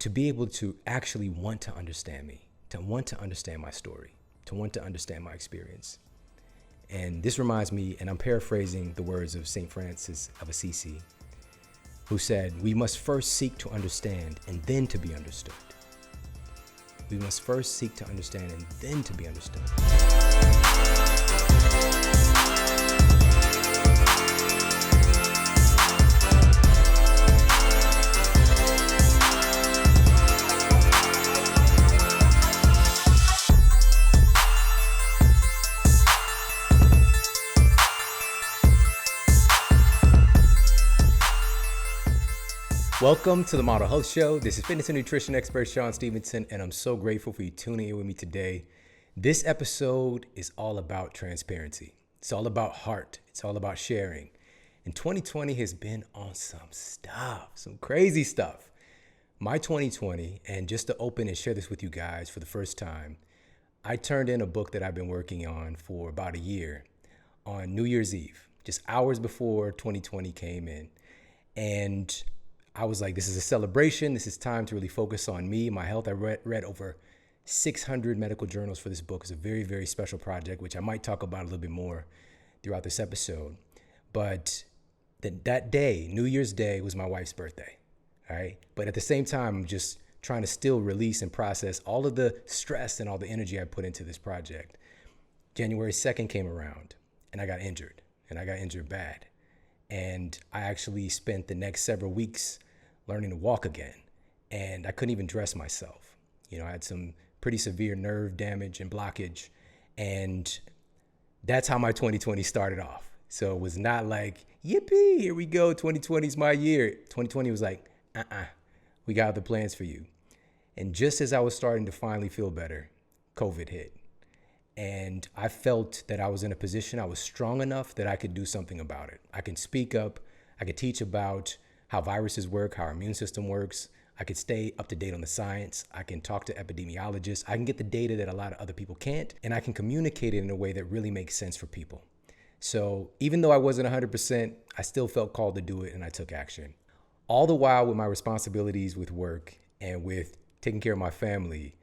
to be able to actually want to understand me, to want to understand my story, to want to understand my experience. And this reminds me, and I'm paraphrasing the words of St. Francis of Assisi, who said, "We must first seek to understand and then to be understood." We must first seek to understand and then to be understood. Welcome to the Model Health Show. This is fitness and nutrition expert Shawn Stevenson, and I'm so grateful for you tuning in with me today. This episode is all about transparency. It's all about heart. It's all about sharing. And 2020 has been on some stuff, some crazy stuff. My 2020, and just to open and share this with you guys for the first time, I turned in a book that I've been working on for about a year on New Year's Eve, just hours before 2020 came in. And I was like, this is a celebration. This is time to really focus on me, my health. I read over 600 medical journals for this book. It's a very, very special project, which I might talk about a little bit more throughout this episode. But that day, New Year's Day, was my wife's birthday. All right. But at the same time, I'm just trying to still release and process all of the stress and all the energy I put into this project. January 2nd came around and I got injured, and I got injured bad. And I actually spent the next several weeks learning to walk again. And I couldn't even dress myself. You know, I had some pretty severe nerve damage and blockage. And that's how my 2020 started off. So it was not like, yippee, here we go, 2020 is my year. 2020 was like, we got other plans for you. And just as I was starting to finally feel better, COVID hit. And I felt that I was in a position, I was strong enough that I could do something about it. I can speak up, I could teach about how viruses work, how our immune system works. I could stay up to date on the science. I can talk to epidemiologists. I can get the data that a lot of other people can't, and I can communicate it in a way that really makes sense for people. So even though I wasn't 100%, I still felt called to do it, and I took action. All the while with my responsibilities with work and with taking care of my family,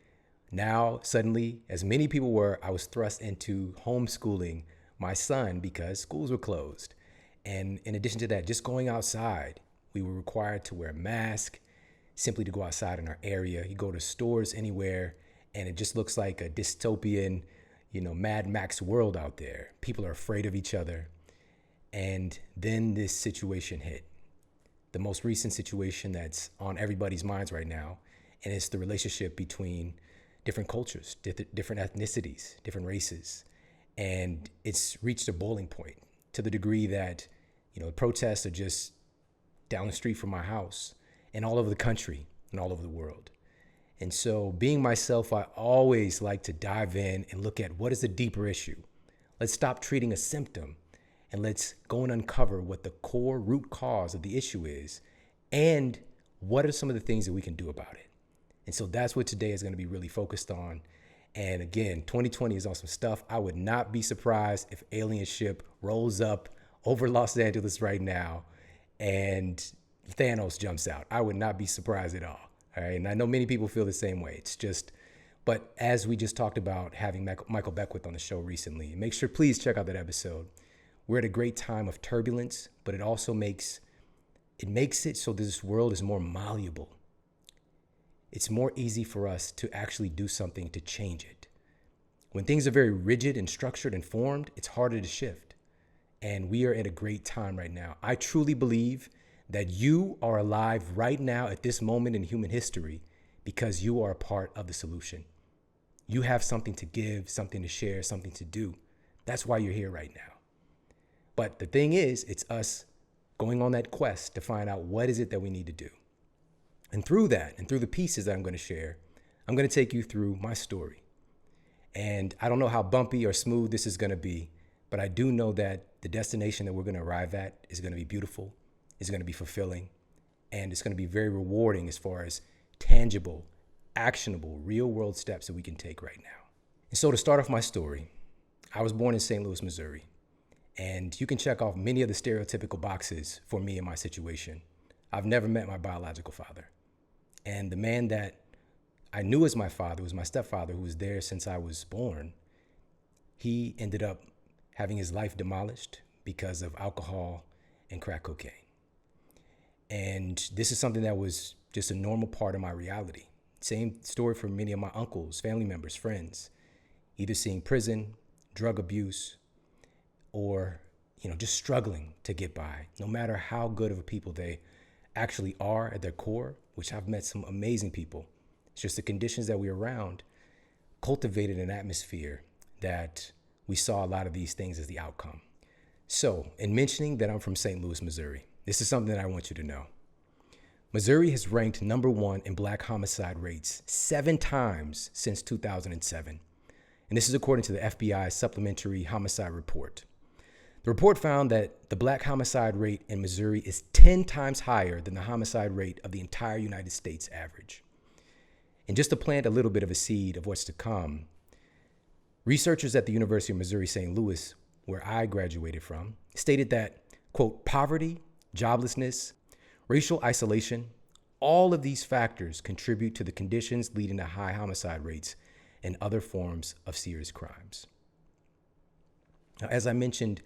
now, suddenly, as many people were, I was thrust into homeschooling my son because schools were closed. And in addition to that, just going outside, we were required to wear a mask, simply to go outside in our area. You go to stores anywhere, and it just looks like a dystopian, Mad Max world out there. People are afraid of each other. And then this situation hit. The most recent situation that's on everybody's minds right now, and it's the relationship between different cultures, different ethnicities, different races. And it's reached a boiling point to the degree that, the protests are just down the street from my house and all over the country and all over the world. And so being myself, I always like to dive in and look at what is the deeper issue. Let's stop treating a symptom and let's go and uncover what the core root cause of the issue is and what are some of the things that we can do about it. And so that's what today is going to be really focused on. And again, 2020 is on some stuff. I would not be surprised if alien ship rolls up over Los Angeles right now and Thanos jumps out. I would not be surprised at all. All right. And I know many people feel the same way. It's just, but as we just talked about having Michael Beckwith on the show recently, make sure, please check out that episode. We're at a great time of turbulence, but it also makes it so this world is more malleable. It's more easy for us to actually do something to change it. When things are very rigid and structured and formed, it's harder to shift. And we are at a great time right now. I truly believe that you are alive right now at this moment in human history because you are a part of the solution. You have something to give, something to share, something to do. That's why you're here right now. But the thing is, it's us going on that quest to find out what is it that we need to do. And through that, and through the pieces that I'm going to share, I'm going to take you through my story. And I don't know how bumpy or smooth this is going to be, but I do know that the destination that we're going to arrive at is going to be beautiful, is going to be fulfilling, and it's going to be very rewarding as far as tangible, actionable, real-world steps that we can take right now. And so to start off my story, I was born in St. Louis, Missouri. And you can check off many of the stereotypical boxes for me in my situation. I've never met my biological father. And the man that I knew as my father was my stepfather, who was there since I was born. He ended up having his life demolished because of alcohol and crack cocaine. And this is something that was just a normal part of my reality. Same story for many of my uncles, family members, friends, either seeing prison, drug abuse, or just struggling to get by, no matter how good of a people they actually are at their core, which I've met some amazing people. It's just the conditions that we're around cultivated an atmosphere that we saw a lot of these things as the outcome. So, in mentioning that I'm from St. Louis, Missouri, this is something that I want you to know. Missouri has ranked number 1 in black homicide rates 7 times since 2007. And this is according to the FBI Supplementary Homicide Report. The report found that the black homicide rate in Missouri is 10 times higher than the homicide rate of the entire United States average. And just to plant a little bit of a seed of what's to come, researchers at the University of Missouri St. Louis, where I graduated from, stated that, quote, poverty, joblessness, racial isolation, all of these factors contribute to the conditions leading to high homicide rates and other forms of serious crimes. Now, as I mentioned,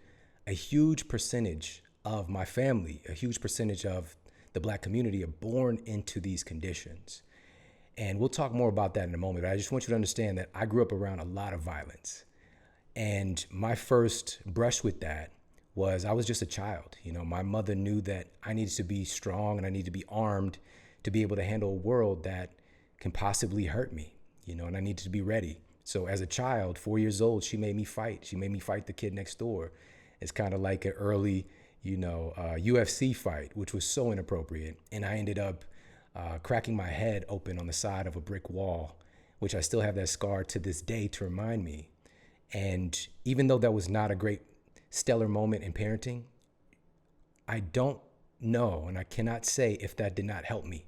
a huge percentage of my family, a huge percentage of the black community are born into these conditions. And we'll talk more about that in a moment, but I just want you to understand that I grew up around a lot of violence. And my first brush with that was I was just a child. My mother knew that I needed to be strong and I needed to be armed to be able to handle a world that can possibly hurt me, and I needed to be ready. So as a child, 4 years old, she made me fight. She made me fight the kid next door. It's kind of like an early, UFC fight, which was so inappropriate. And I ended up cracking my head open on the side of a brick wall, which I still have that scar to this day to remind me. And even though that was not a great stellar moment in parenting, I don't know, and I cannot say if that did not help me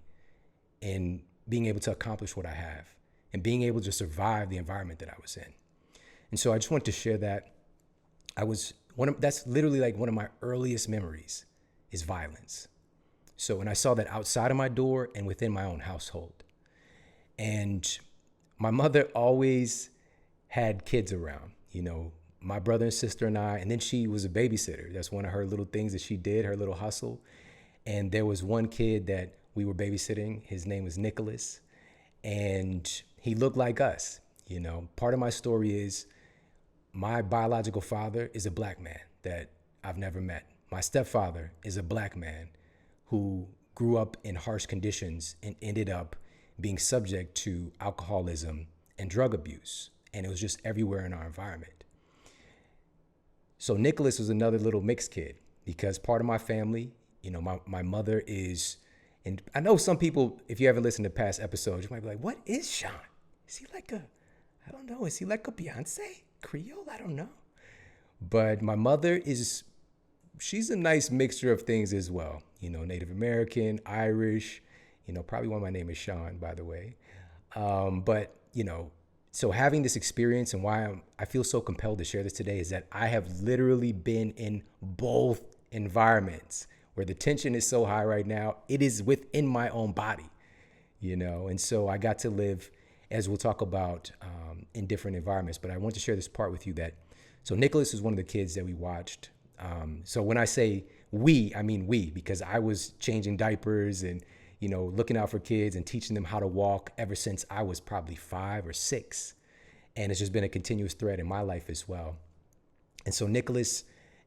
in being able to accomplish what I have and being able to survive the environment that I was in. And so I just wanted to share that. That's literally like one of my earliest memories is violence. So when I saw that outside of my door and within my own household. And my mother always had kids around, my brother and sister and I, and then she was a babysitter. That's one of her little things that she did, her little hustle. And there was one kid that we were babysitting. His name was Nicholas, and he looked like us. Part of my story is my biological father is a black man that I've never met. My stepfather is a black man who grew up in harsh conditions and ended up being subject to alcoholism and drug abuse. And it was just everywhere in our environment. So Nicholas was another little mixed kid because part of my family, my mother is, and I know some people, if you haven't listened to past episodes, you might be like, what is Shawn? Is he like I don't know, is he like a Beyonce? Creole? I don't know. But my mother she's a nice mixture of things as well. Native American, Irish, probably why my name is Shawn, by the way. But so having this experience and why I feel so compelled to share this today is that I have literally been in both environments where the tension is so high right now. It is within my own body, and so I got to live, as we'll talk about, in different environments. But I want to share this part with you so Nicholas is one of the kids that we watched. So when I say we, I mean we, because I was changing diapers and looking out for kids and teaching them how to walk ever since I was probably 5 or 6. And it's just been a continuous thread in my life as well. And so Nicholas,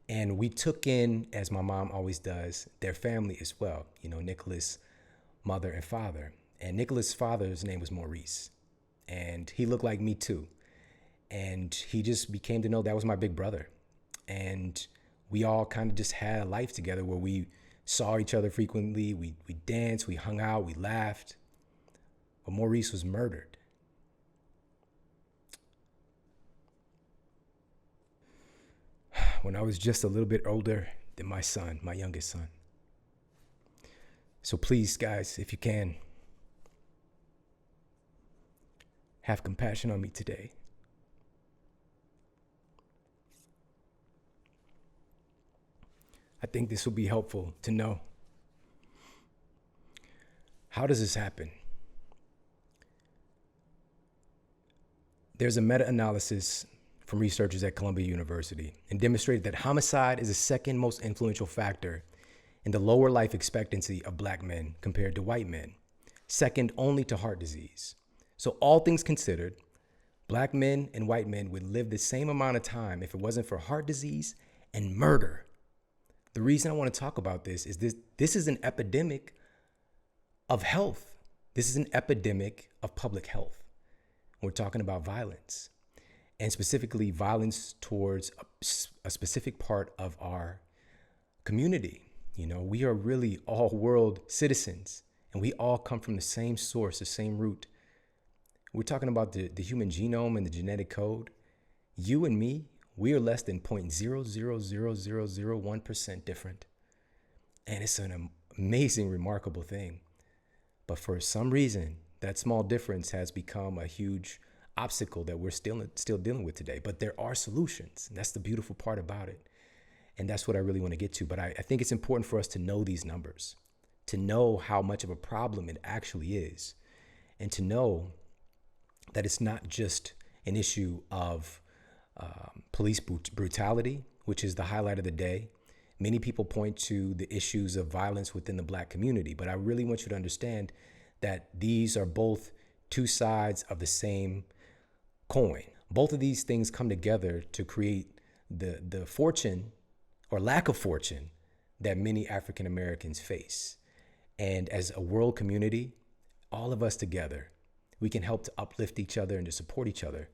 and we took in, as my mom always does, their family as well. Nicholas' mother and father. And Nicholas' father's name was Maurice. And he looked like me too. And he just became to know that was my big brother. And we all kind of just had a life together where we saw each other frequently, we danced, we hung out, we laughed. But Maurice was murdered. When I was just a little bit older than my son, my youngest son. So please, guys, if you can, have compassion on me today. I think this will be helpful to know. How does this happen? There's a meta-analysis from researchers at Columbia University and demonstrated that homicide is the second most influential factor in the lower life expectancy of Black men compared to white men, second only to heart disease. So all things considered, Black men and white men would live the same amount of time if it wasn't for heart disease and murder. The reason I want to talk about this is this is an epidemic of health. This is an epidemic of public health. We're talking about violence, and specifically violence towards a specific part of our community. You know, we are really all world citizens, and we all come from the same source, the same root. We're talking about the human genome and the genetic code. You and me, we are less than 0.000001% different. And it's an amazing, remarkable thing. But for some reason, that small difference has become a huge obstacle that we're still dealing with today. But there are solutions. And that's the beautiful part about it. And that's what I really want to get to. But I think it's important for us to know these numbers, to know how much of a problem it actually is, and to know that it's not just an issue of police brutality, which is the highlight of the day. Many people point to the issues of violence within the Black community, but I really want you to understand that these are both two sides of the same coin. Both of these things come together to create the fortune or lack of fortune that many African Americans face. And as a world community, all of us together, we can help to uplift each other and to support each other.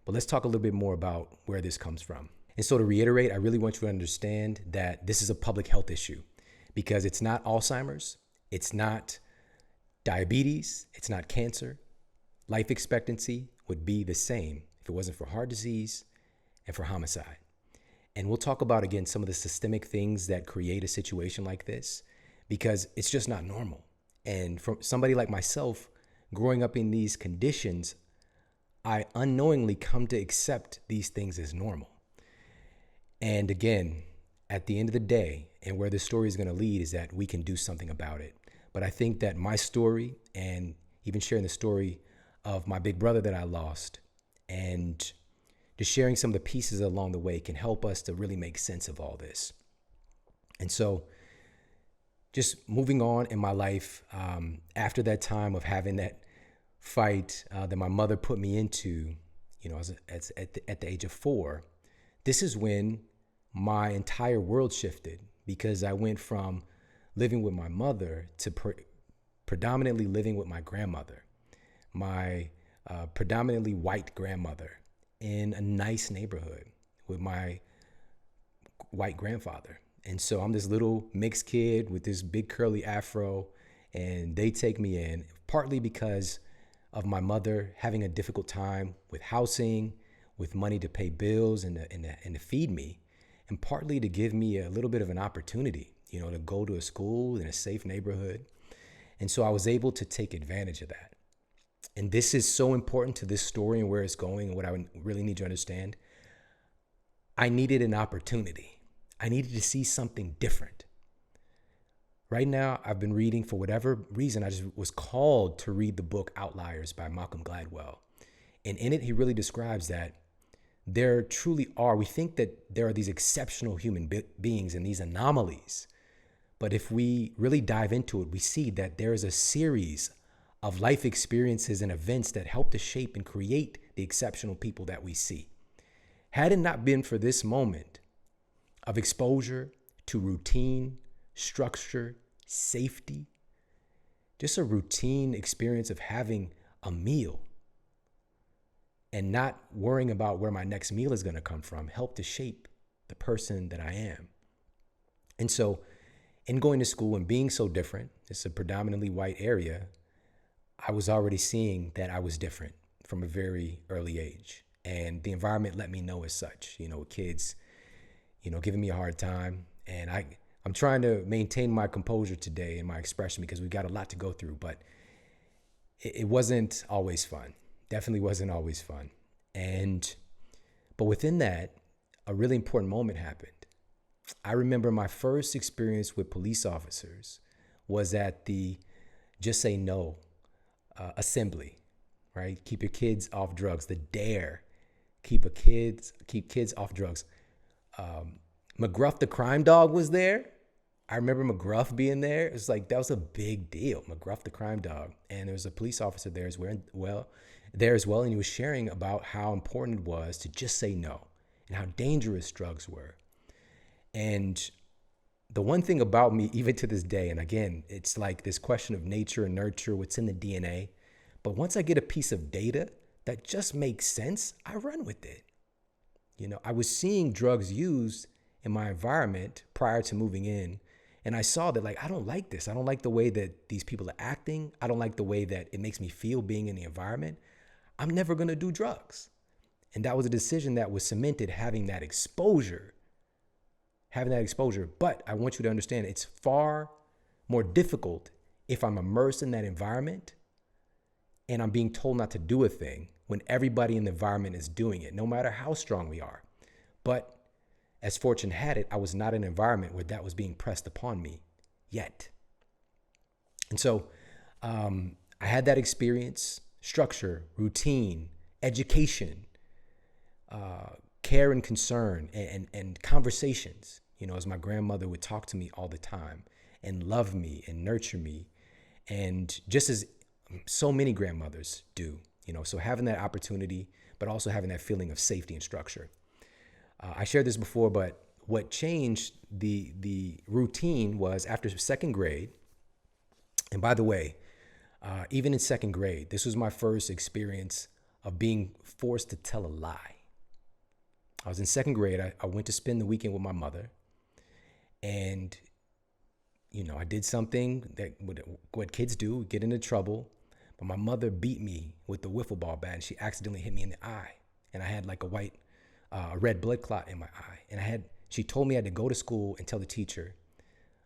But let's talk a little bit more about where this comes from. And so to reiterate, I really want you to understand that this is a public health issue because it's not Alzheimer's, it's not diabetes, it's not cancer. Life expectancy would be the same if it wasn't for heart disease and for homicide. And we'll talk about, again, some of the systemic things that create a situation like this because it's just not normal. And for somebody like myself, growing up in these conditions, I unknowingly come to accept these things as normal. And again, at the end of the day, and where this story is going to lead is that we can do something about it. But I think that my story, and even sharing the story of my big brother that I lost, and just sharing some of the pieces along the way can help us to really make sense of all this. And so just moving on in my life, after that time of having that fight that my mother put me into, you know, at the age of 4, this is when my entire world shifted because I went from living with my mother to predominantly living with my grandmother, my predominantly white grandmother in a nice neighborhood with my white grandfather. And so I'm this little mixed kid with this big curly afro, and they take me in partly because of my mother having a difficult time with housing, with money to pay bills and to feed me, and partly to give me a little bit of an opportunity, you know, to go to a school in a safe neighborhood. And so I was able to take advantage of that. And this is so important to this story and where it's going and what I really need to understand. I needed an opportunity. I needed to see something different. Right now, I've been reading, for whatever reason, I just was called to read the book Outliers by Malcolm Gladwell. And in it, he really describes that there truly are, we think that there are these exceptional human beings and these anomalies. But if we really dive into it, we see that there is a series of life experiences and events that help to shape and create the exceptional people that we see. Had it not been for this moment of exposure to routine, structure, safety, just a routine experience of having a meal and not worrying about where my next meal is going to come from, helped to shape the person that I am. And so in going to school and being so different, it's a predominantly white area, I was already seeing that I was different from a very early age. And the environment let me know as such, you know, kids, you know, giving me a hard time. And I'm trying to maintain my composure today and my expression because we've got a lot to go through, but it wasn't always fun. Definitely wasn't always fun. But within that, a really important moment happened. I remember my first experience with police officers was at the Just Say No assembly, right? Keep your kids off drugs. The dare, keep kids off drugs. McGruff the crime dog was there. I remember McGruff being there. It was like, that was a big deal. McGruff the crime dog. And there was a police officer there as well. And he was sharing about how important it was to just say no and how dangerous drugs were. And the one thing about me, even to this day, and again, it's like this question of nature and nurture, what's in the DNA. But once I get a piece of data that just makes sense, I run with it. I was seeing drugs used in my environment prior to moving in. And I saw that, like, I don't like this. I don't like the way that these people are acting. I don't like the way that it makes me feel being in the environment. I'm never going to do drugs. And that was a decision that was cemented having that exposure. But I want you to understand it's far more difficult if I'm immersed in that environment and I'm being told not to do a thing when everybody in the environment is doing it, no matter how strong we are. But as fortune had it, I was not in an environment where that was being pressed upon me yet. And so I had that experience, structure, routine, education, care and concern, and conversations, as my grandmother would talk to me all the time and love me and nurture me. And just as so many grandmothers do, so having that opportunity, but also having that feeling of safety and structure. I shared this before, but what changed the routine was after second grade. And by the way, even in second grade, this was my first experience of being forced to tell a lie. I was in second grade. I went to spend the weekend with my mother. And, I did something that what kids do, get into trouble. But my mother beat me with the wiffle ball bat, and she accidentally hit me in the eye. And I had like a red blood clot in my eye. And she told me I had to go to school and tell the teacher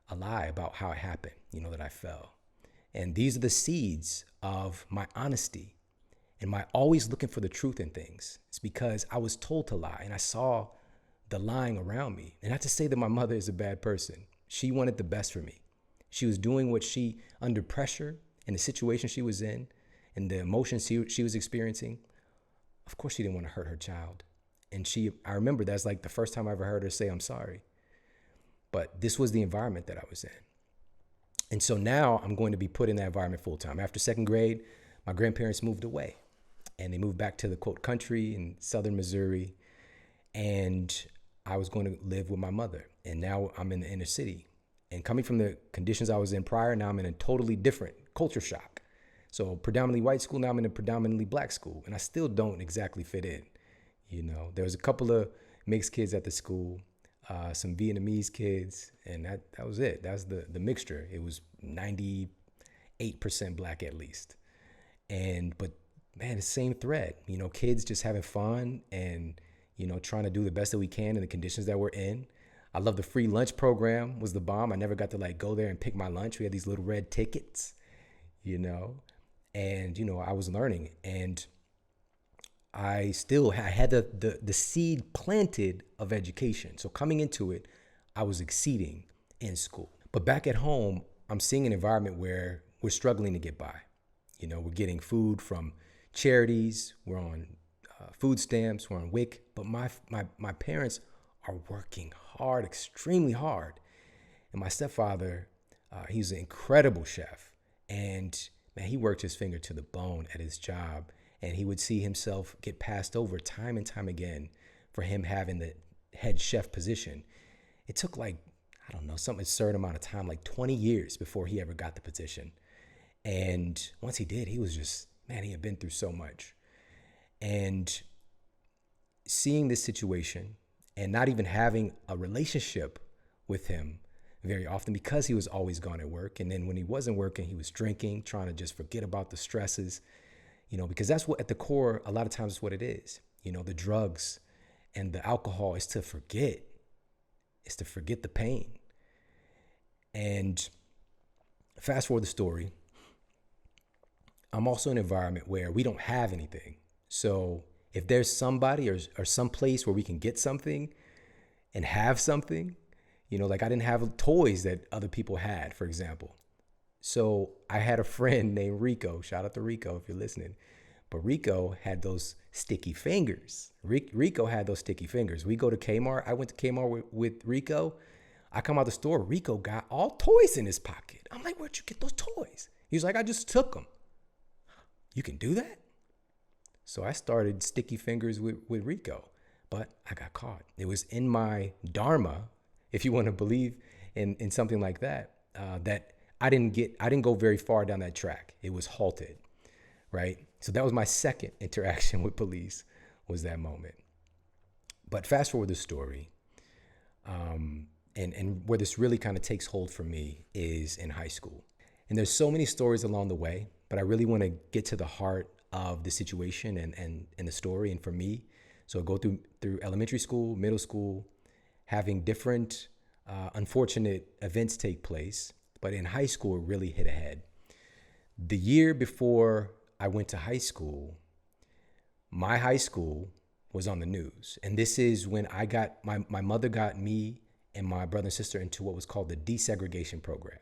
a lie about how it happened, that I fell. And these are the seeds of my honesty and my always looking for the truth in things. It's because I was told to lie and I saw the lying around me. And not to say that my mother is a bad person. She wanted the best for me. She was doing what under pressure in the situation she was in and the emotions she was experiencing. Of course, she didn't want to hurt her child. And I remember that's like the first time I ever heard her say, I'm sorry. But this was the environment that I was in. And so now I'm going to be put in that environment full time. After second grade, my grandparents moved away and they moved back to the quote country in southern Missouri. And I was going to live with my mother. And now I'm in the inner city. And coming from the conditions I was in prior, now I'm in a totally different culture shock. So predominantly white school, now I'm in a predominantly black school. And I still don't exactly fit in. There was a couple of mixed kids at the school, some Vietnamese kids, and that was it. That was the mixture. It was 98% black at least. But man, the same thread, kids just having fun and, trying to do the best that we can in the conditions that we're in. I love the free lunch program was the bomb. I never got to go there and pick my lunch. We had these little red tickets, and, I was learning and I had the seed planted of education. So coming into it, I was exceeding in school. But back at home, I'm seeing an environment where we're struggling to get by. We're getting food from charities. We're on food stamps. We're on WIC. But my parents are working hard, extremely hard. And my stepfather, he's an incredible chef. And man, he worked his finger to the bone at his job. And he would see himself get passed over time and time again for him having the head chef position. It took some absurd amount of time, like 20 years before he ever got the position. And once he did, he was just, man, he had been through so much. And seeing this situation and not even having a relationship with him very often because he was always gone at work. And then when he wasn't working, he was drinking, trying to just forget about the stresses. Because that's what at the core, a lot of times is what it is. The drugs and the alcohol is to forget. It's to forget the pain. And fast forward the story. I'm also in an environment where we don't have anything. So if there's somebody or some place where we can get something and have something, I didn't have toys that other people had, for example. So I had a friend named Rico. Shout out to Rico if you're listening. But Rico had those sticky fingers. Rico had those sticky fingers. We go to Kmart. I went to Kmart with Rico. I come out the store. Rico got all toys in his pocket. I'm like, where'd you get those toys? He's like, I just took them. You can do that? So I started sticky fingers with Rico, but I got caught. It was in my dharma, if you want to believe in something like that, that I didn't go very far down that track. It was halted, right? So that was my second interaction with police, was that moment. But fast forward the story, and where this really kind of takes hold for me is in high school. And there's so many stories along the way, but I really want to get to the heart of the situation and the story. And for me, so I go through elementary school, middle school, having different unfortunate events take place. But in high school, it really hit ahead. The year before I went to high school, my high school was on the news. And this is when I got, my mother got me and my brother and sister into what was called the Desegregation program.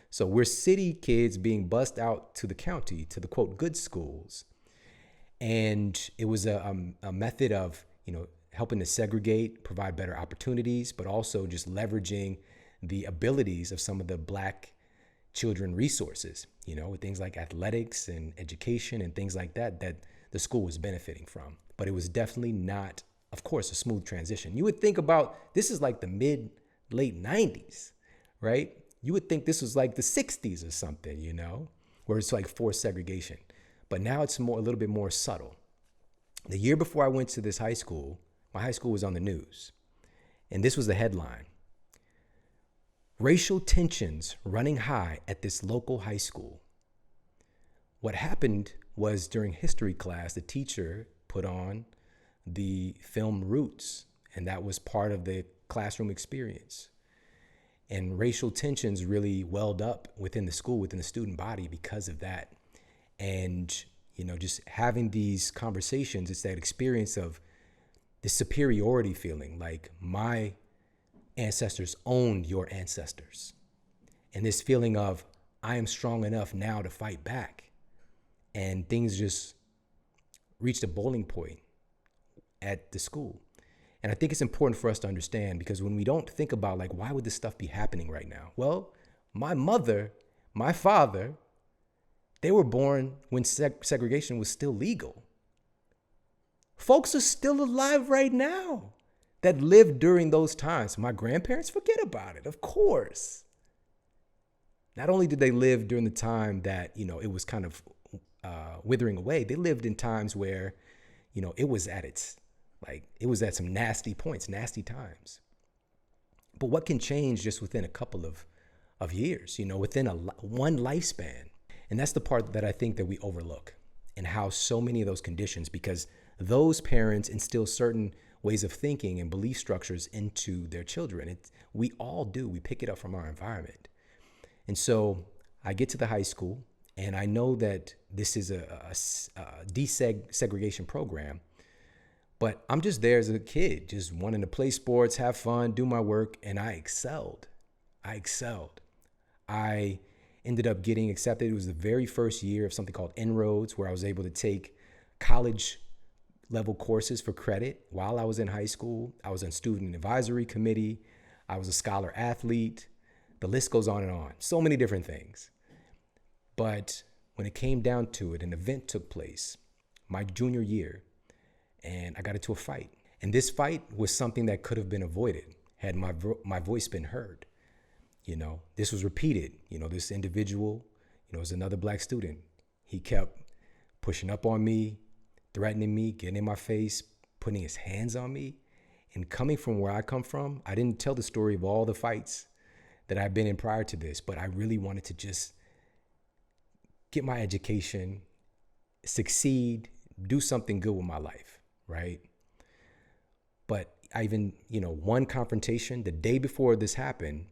So we're city kids being bussed out to the county, to the quote, good schools. And it was a method of, helping to segregate, provide better opportunities, but also just leveraging the abilities of some of the Black children resources, with things like athletics and education and things like that the school was benefiting from. But it was definitely not, of course, a smooth transition. You would think about, this is like the late 90s, right? You would think this was like the 60s or something, where it's like forced segregation. But now it's a little bit more subtle. The year before I went to this high school, my high school was on the news. And this was the headline: racial tensions running high at this local high school. What happened was, during history class, the teacher put on the film Roots, and that was part of the classroom experience. And racial tensions really welled up within the school, within the student body because of that. And, just having these conversations, it's that experience of the superiority feeling, like my ancestors owned your ancestors. And this feeling of, I am strong enough now to fight back. And things just reached a boiling point at the school. And I think it's important for us to understand, because when we don't think about, like, why would this stuff be happening right now? Well, my mother, my father, they were born when segregation was still legal. Folks are still alive right now that lived during those times. My grandparents, forget about it, of course. Not only did they live during the time that, it was kind of withering away, they lived in times where, it was at some nasty points, nasty times. But what can change just within a couple of years, within one lifespan? And that's the part that I think that we overlook, and how so many of those conditions, because those parents instill certain ways of thinking and belief structures into their children. We all do. We pick it up from our environment. And so I get to the high school, and I know that this is a desegregation program, but I'm just there as a kid, just wanting to play sports, have fun, do my work, and I excelled. I ended up getting accepted. It was the very first year of something called Inroads, where I was able to take college level courses for credit while I was in high school. I was on student advisory committee. I was a scholar athlete. The list goes on and on. So many different things. But when it came down to it, an event took place my junior year, and I got into a fight. And this fight was something that could have been avoided had my voice been heard. This was repeated. This individual, was another Black student. He kept pushing up on me, threatening me, getting in my face, putting his hands on me. And coming from where I come from, I didn't tell the story of all the fights that I've been in prior to this, but I really wanted to just get my education, succeed, do something good with my life, right? But I even, one confrontation, the day before this happened,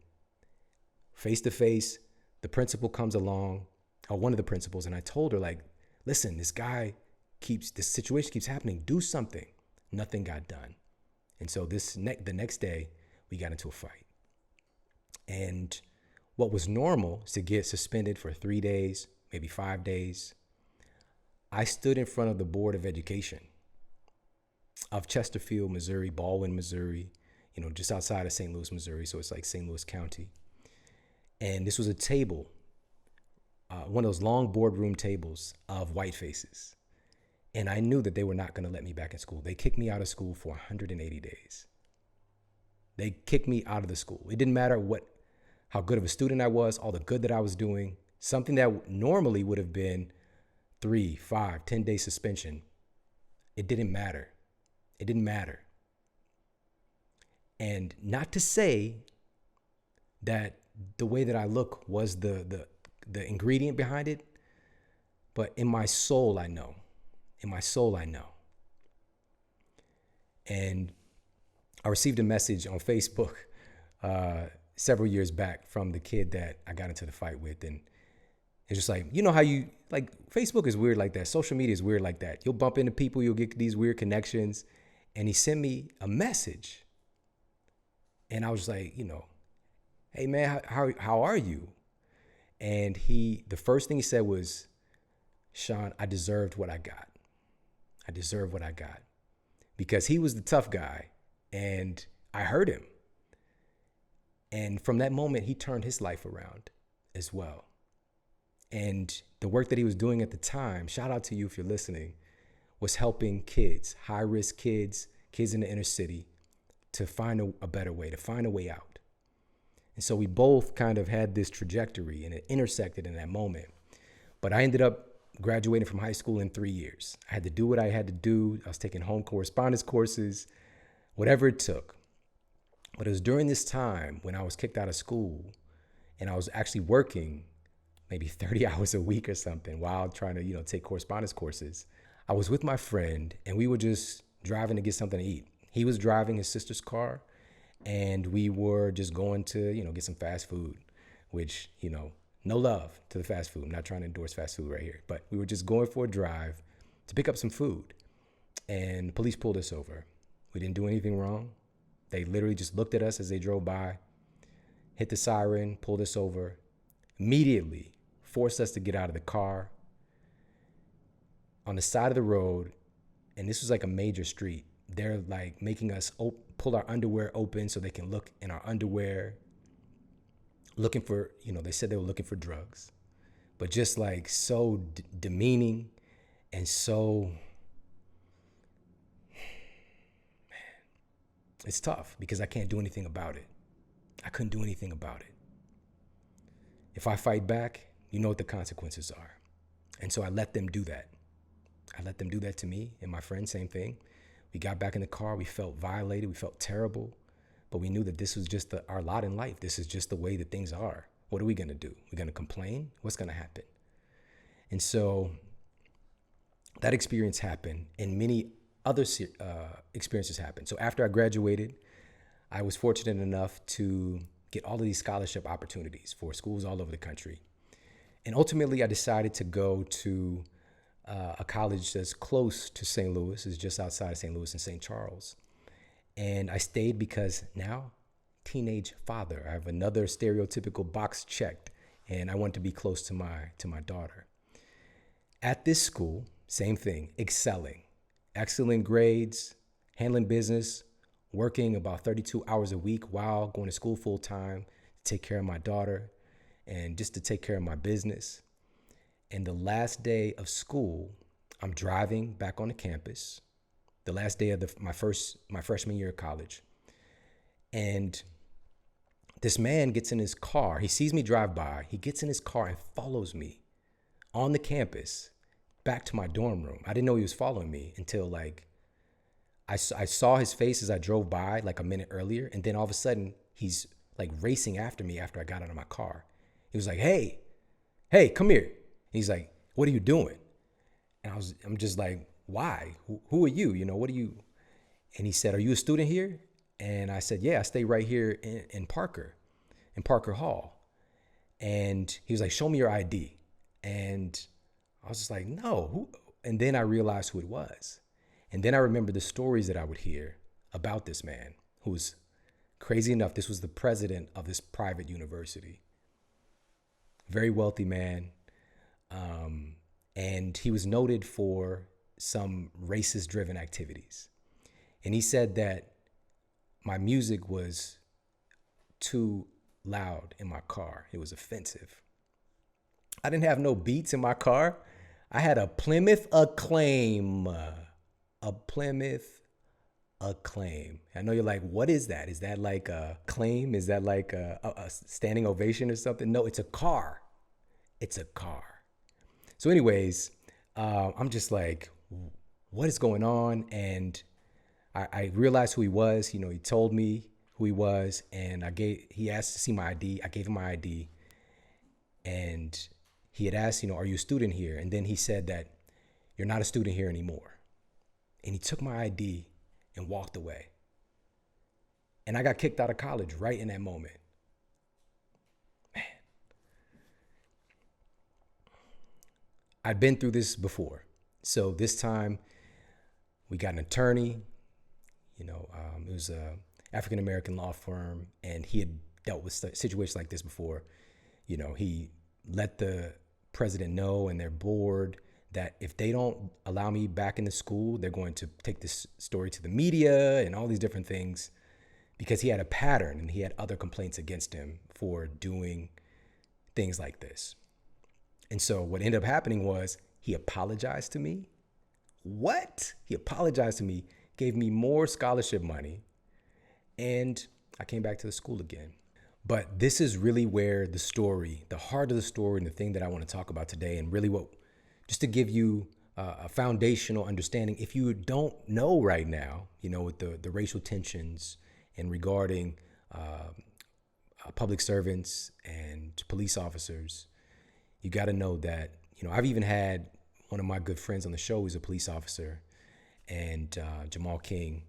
face to face, the principal comes along, or one of the principals, and I told her, like, listen, this situation keeps happening, do something. Nothing got done. And so the next day, we got into a fight. And what was normal is to get suspended for 3 days, maybe 5 days. I stood in front of the Board of Education of Chesterfield, Missouri, Baldwin, Missouri, just outside of St. Louis, Missouri. So it's like St. Louis County. And this was a table, one of those long boardroom tables of white faces. And I knew that they were not going to let me back in school. They kicked me out of school for 180 days. They kicked me out of the school. It didn't matter how good of a student I was, all the good that I was doing, something that normally would have been 3, 5, 10-day suspension. It didn't matter. It didn't matter. And not to say that the way that I look was the ingredient behind it, but in my soul, I know. In my soul, I know. And I received a message on Facebook several years back from the kid that I got into the fight with. And it's just like, how Facebook is weird like that. Social media is weird like that. You'll bump into people, you'll get these weird connections. And he sent me a message. And I was like, hey man, how are you? And the first thing he said was, Shawn, I deserved what I got. I deserve what I got. Because he was the tough guy and I hurt him. And from that moment, he turned his life around as well. And the work that he was doing at the time, shout out to you if you're listening, was helping kids, high-risk kids in the inner city to find a better way, to find a way out. And so we both kind of had this trajectory and it intersected in that moment. But I ended up graduating from high school in 3 years. I had to do what I had to do. I was taking home correspondence courses, whatever it took. But it was during this time when I was kicked out of school and I was actually working maybe 30 hours a week or something while trying to, take correspondence courses. I was with my friend and we were just driving to get something to eat. He was driving his sister's car and we were just going to, get some fast food, which, no love to the fast food. I'm not trying to endorse fast food right here, but we were just going for a drive to pick up some food and the police pulled us over. We didn't do anything wrong. They literally just looked at us as they drove by, hit the siren, pulled us over, immediately forced us to get out of the car on the side of the road. And this was like a major street. They're like making us pull our underwear open so they can look in our underwear, looking for, they said they were looking for drugs, but just like so demeaning and so, man, it's tough because I can't do anything about it. I couldn't do anything about it. If I fight back, you know what the consequences are. And so I let them do that. I let them do that to me and my friend, same thing. We got back in the car, we felt violated, we felt terrible, but we knew that this was just our lot in life. This is just the way that things are. What are we gonna do? We're gonna complain? What's gonna happen? And so that experience happened and many other experiences happened. So after I graduated, I was fortunate enough to get all of these scholarship opportunities for schools all over the country. And ultimately I decided to go to a college that's close to St. Louis, is just outside of St. Louis in St. Charles. And I stayed because now, teenage father, I have another stereotypical box checked, and I want to be close to my daughter. At this school, same thing, excelling, excellent grades, handling business, working about 32 hours a week while going to school full time to take care of my daughter and just to take care of my business. And the last day of school, I'm driving back on the campus, the last day of my freshman year of college. And this man gets in his car. He sees me drive by. He gets in his car and follows me on the campus back to my dorm room. I didn't know he was following me until I saw his face as I drove by like a minute earlier. And then all of a sudden he's like racing after me after I got out of my car. He was like, hey, come here. He's like, what are you doing? And I'm just like, why? Who are you? What are you? And he said, are you a student here? And I said, yeah, I stay right here in Parker Hall. And he was like, show me your ID. And I was just like, no. Who? And then I realized who it was. And then I remember the stories that I would hear about this man who was crazy enough. This was the president of this private university. Very wealthy man. and he was noted for some racist driven activities. And he said that my music was too loud in my car. It was offensive. I didn't have no beats in my car. I had a Plymouth Acclaim. A Plymouth Acclaim. I know you're like, what is that? Is that like a claim? Is that like a standing ovation or something? No, it's a car. It's a car. So anyways, I'm just like, what is going on? And I realized who he was. He told me who he was, and he asked to see my ID. I gave him my ID, and he had asked, are you a student here? And then he said that you're not a student here anymore. And he took my ID and walked away. And I got kicked out of college right in that moment. Man. I'd been through this before. So this time we got an attorney. It was a African-American law firm, and he had dealt with situations like this before. He let the president know and their board that if they don't allow me back in the school, they're going to take this story to the media and all these different things, because he had a pattern and he had other complaints against him for doing things like this. And so what ended up happening was he apologized to me. What? He apologized to me, gave me more scholarship money, and I came back to the school again. But this is really where the story, the heart of the story, and the thing that I want to talk about today, and really just to give you a foundational understanding, if you don't know right now, with the racial tensions and regarding public servants and police officers, you got to know that, I've even had one of my good friends on the show who's a police officer, and Jamal King,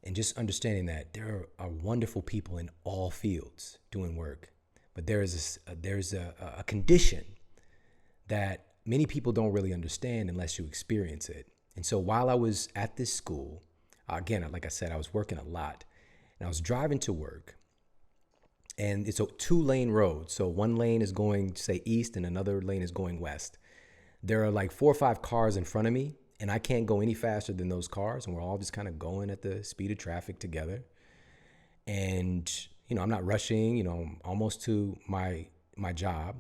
and just understanding that there are wonderful people in all fields doing work, but there's a condition that many people don't really understand unless you experience it. And so while I was at this school, again, like I said, I was working a lot, and I was driving to work, and it's a 2-lane road. So one lane is going, say, east, and another lane is going west. There are like 4 or 5 cars in front of me, and I can't go any faster than those cars, and we're all just kind of going at the speed of traffic together. And, I'm not rushing, I'm almost to my job.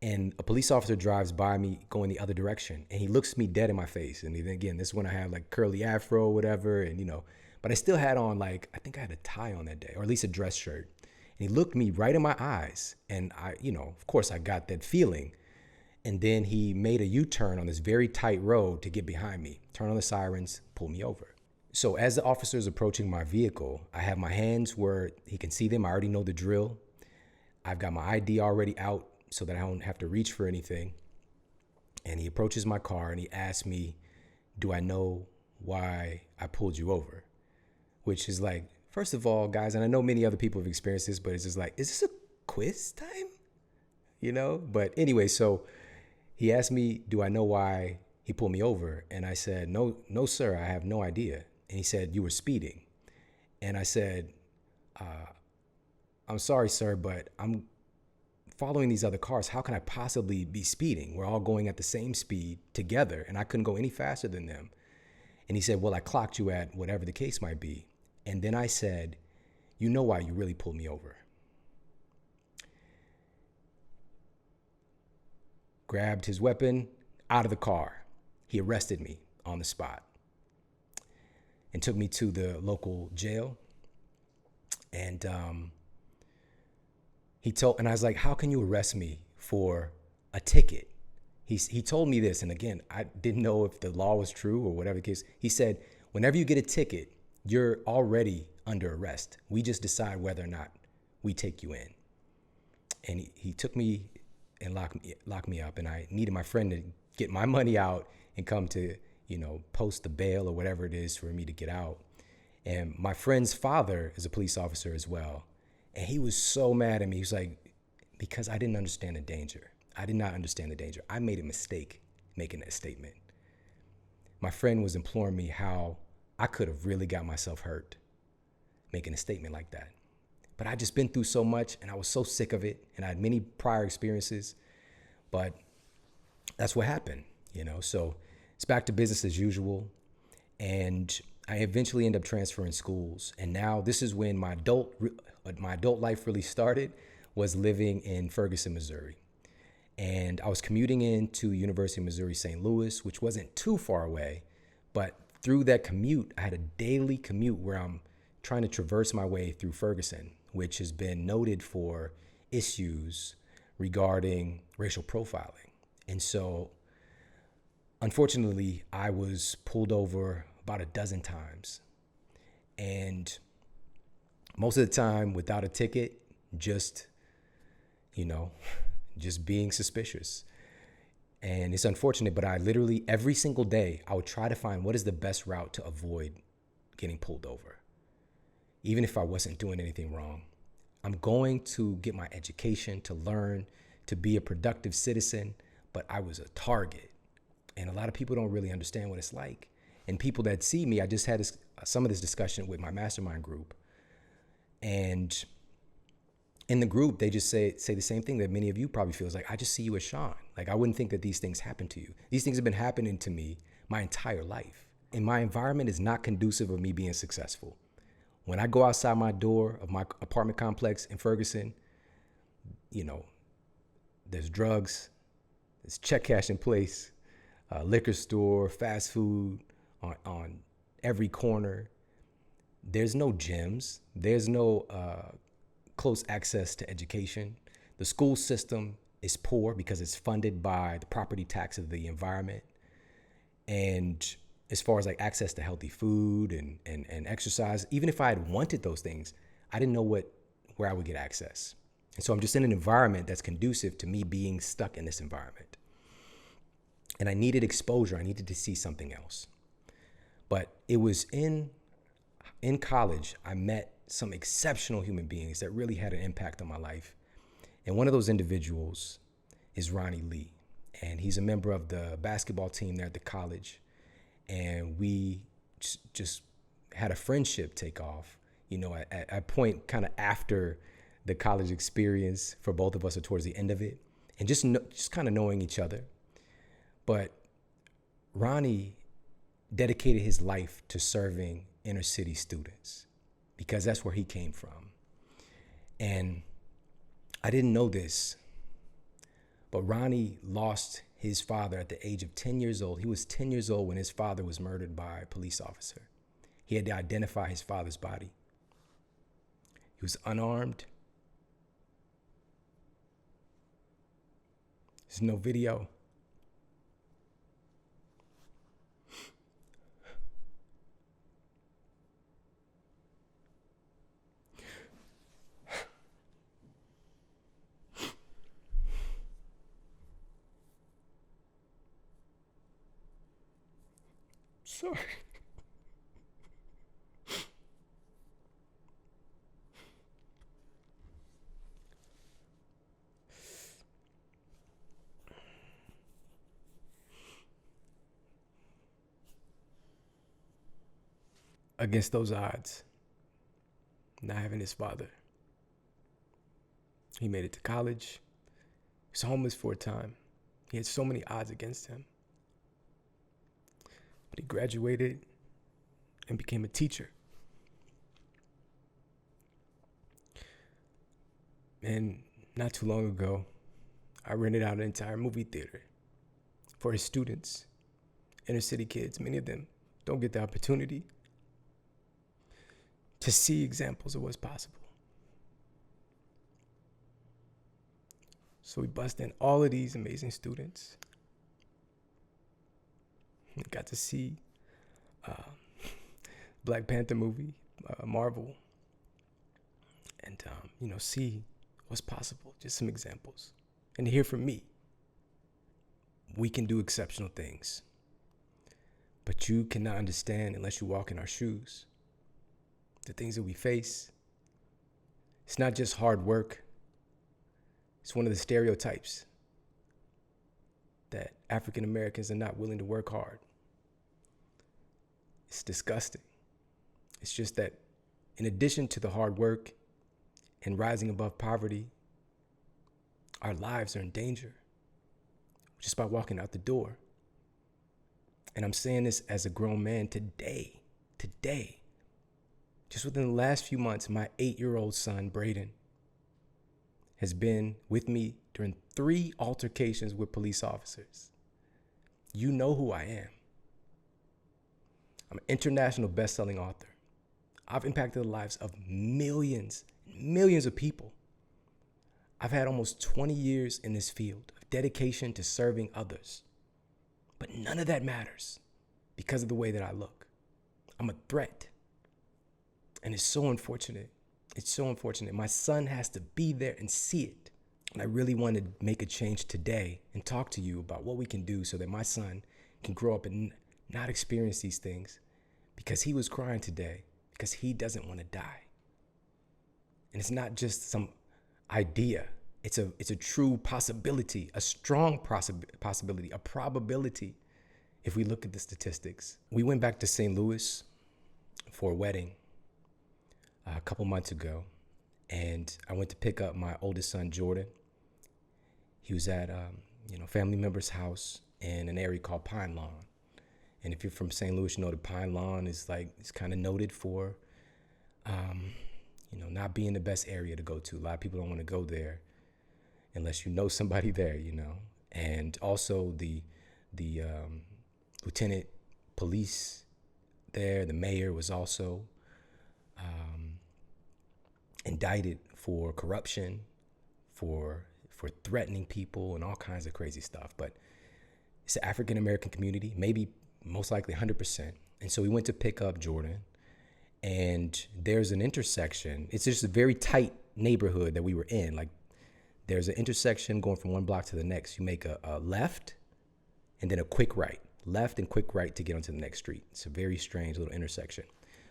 And a police officer drives by me going the other direction, and he looks me dead in my face. And again, this is when I had like curly afro or whatever, and but I still had on, like, I think I had a tie on that day, or at least a dress shirt. And he looked me right in my eyes, and I, of course I got that feeling. And then he made a U-turn on this very tight road to get behind me, turn on the sirens, pull me over. So as the officer is approaching my vehicle, I have my hands where he can see them. I already know the drill. I've got my ID already out so that I don't have to reach for anything. And he approaches my car and he asks me, do I know why I pulled you over? Which is like, first of all, guys, and I know many other people have experienced this, but it's just like, is this a quiz time? But anyway, so he asked me, do I know why he pulled me over? And I said, no, sir, I have no idea. And he said, you were speeding. And I said, I'm sorry, sir, but I'm following these other cars. How can I possibly be speeding? We're all going at the same speed together, and I couldn't go any faster than them. And he said, well, I clocked you at whatever the case might be. And then I said, you know why you really pulled me over. Grabbed his weapon out of the car. He arrested me on the spot and took me to the local jail. And and I was like, how can you arrest me for a ticket? He told me this, and again, I didn't know if the law was true or whatever the case. He said, whenever you get a ticket, you're already under arrest. We just decide whether or not we take you in. And he took me and locked me up, and I needed my friend to get my money out and come to, post the bail or whatever it is for me to get out. And my friend's father is a police officer as well. And he was so mad at me. He was like, because I didn't understand the danger. I did not understand the danger. I made a mistake making that statement. My friend was imploring me how I could have really got myself hurt making a statement like that. But I just been through so much, and I was so sick of it, and I had many prior experiences. But that's what happened. So it's back to business as usual. And I eventually end up transferring schools. And now this is when my adult life really started, was living in Ferguson, Missouri. And I was commuting into University of Missouri, St. Louis, which wasn't too far away. But through that commute, I had a daily commute where I'm trying to traverse my way through Ferguson, which has been noted for issues regarding racial profiling. And so, unfortunately, I was pulled over about a dozen times. And most of the time without a ticket, just, just being suspicious. And it's unfortunate, but I literally, every single day, I would try to find what is the best route to avoid getting pulled over, even if I wasn't doing anything wrong. I'm going to get my education, to learn, to be a productive citizen, but I was a target. And a lot of people don't really understand what it's like. And people that see me, I just had some of this discussion with my mastermind group. And in the group, they just say the same thing that many of you probably feel, is like, I just see you as Shawn. Like, I wouldn't think that these things happen to you. These things have been happening to me my entire life. And my environment is not conducive of me being successful. When I go outside my door of my apartment complex in Ferguson, there's drugs, there's check cash in place, liquor store, fast food on every corner. There's no gyms. There's no close access to education. The school system is poor because it's funded by the property tax of the environment. And as far as like access to healthy food and exercise, even if I had wanted those things, I didn't know where I would get access. And so I'm just in an environment that's conducive to me being stuck in this environment. And I needed exposure. I needed to see something else. But it was in college, I met some exceptional human beings that really had an impact on my life. And one of those individuals is Ronnie Lee. And he's a member of the basketball team there at the college. And we just had a friendship take off, at a point kind of after the college experience for both of us, or towards the end of it, and just kind of knowing each other. But Ronnie dedicated his life to serving inner city students because that's where he came from. And I didn't know this, but Ronnie lost his father at the age of 10 years old. He was 10 years old when his father was murdered by a police officer. He had to identify his father's body. He was unarmed. There's no video. Sorry. Against those odds, not having his father, he made it to college. He was homeless for a time. He had so many odds against him. But he graduated and became a teacher. And not too long ago, I rented out an entire movie theater for his students, inner city kids. Many of them don't get the opportunity to see examples of what's possible. So we bust in all of these amazing students. We got to see Black Panther movie, Marvel, and see what's possible. Just some examples, and to hear from me. We can do exceptional things, but you cannot understand unless you walk in our shoes. The things that we face, it's not just hard work. It's one of the stereotypes that African Americans are not willing to work hard. It's disgusting. It's just that in addition to the hard work and rising above poverty, our lives are in danger just by walking out the door. And I'm saying this as a grown man today, just within the last few months, my 8-year-old son, Braden, has been with me during 3 altercations with police officers. You know who I am. I'm an international best-selling author. I've impacted the lives of millions of people. I've had almost 20 years in this field of dedication to serving others. But none of that matters because of the way that I look. I'm a threat. And it's so unfortunate. It's so unfortunate. My son has to be there and see it. And I really want to make a change today and talk to you about what we can do so that my son can grow up and not experience these things, because he was crying today because he doesn't want to die. And it's not just some idea. It's a true possibility, a strong possibility, a probability if we look at the statistics. We went back to St. Louis for a wedding a couple months ago, and I went to pick up my oldest son, Jordan. He was at family member's house in an area called Pine Lawn. And if you're from St. Louis, you know the Pine Lawn is it's kind of noted for not being the best area to go to. A lot of people don't want to go there unless you know somebody there, And also the lieutenant police there, the mayor, was also indicted for corruption, for threatening people and all kinds of crazy stuff. But it's an African-American community, maybe most likely 100%. And so we went to pick up Jordan, and there's an intersection. It's just a very tight neighborhood that we were in. There's an intersection going from one block to the next. You make a left and then a quick right, left and quick right to get onto the next street. It's a very strange little intersection.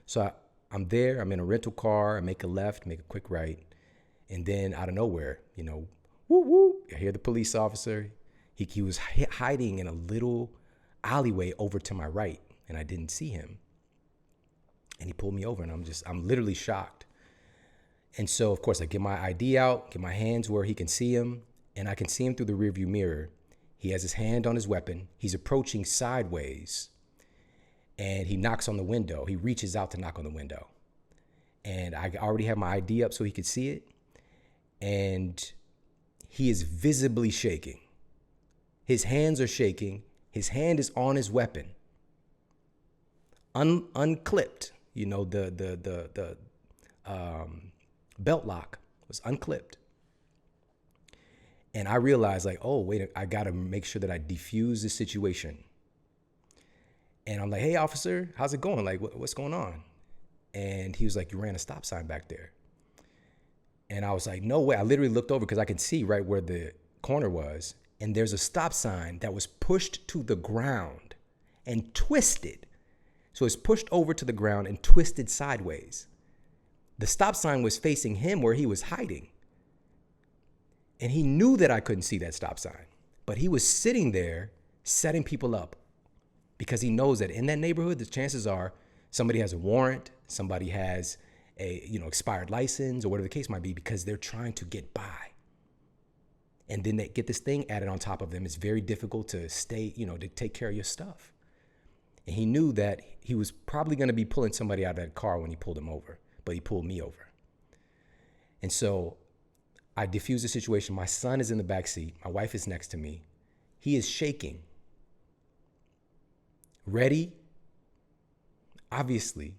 So I'm there, I'm in a rental car, I make a left, make a quick right. And then out of nowhere, woo woo, I hear the police officer. He was hiding in a little alleyway over to my right, and I didn't see him. And he pulled me over, and I'm literally shocked. And so, of course, I get my ID out, get my hands where he can see him, and I can see him through the rearview mirror. He has his hand on his weapon. He's approaching sideways, and he knocks on the window. He reaches out to knock on the window. And I already have my ID up so he could see it. And he is visibly shaking. His hands are shaking. His hand is on his weapon, unclipped. The belt lock was unclipped. And I realized, oh, wait, I got to make sure that I defuse the situation. And I'm like, hey, officer, how's it going? What's going on? And he was like, you ran a stop sign back there. And I was like, no way. I literally looked over because I could see right where the corner was. And there's a stop sign that was pushed to the ground and twisted. So it's pushed over to the ground and twisted sideways. The stop sign was facing him where he was hiding. And he knew that I couldn't see that stop sign. But he was sitting there setting people up because he knows that in that neighborhood, the chances are somebody has a warrant, somebody has a expired license or whatever the case might be, because they're trying to get by. And then they get this thing added on top of them. It's very difficult to stay, to take care of your stuff. And he knew that he was probably going to be pulling somebody out of that car when he pulled him over, but he pulled me over. And so I diffused the situation. My son is in the back seat. My wife is next to me. He is shaking. Ready, obviously,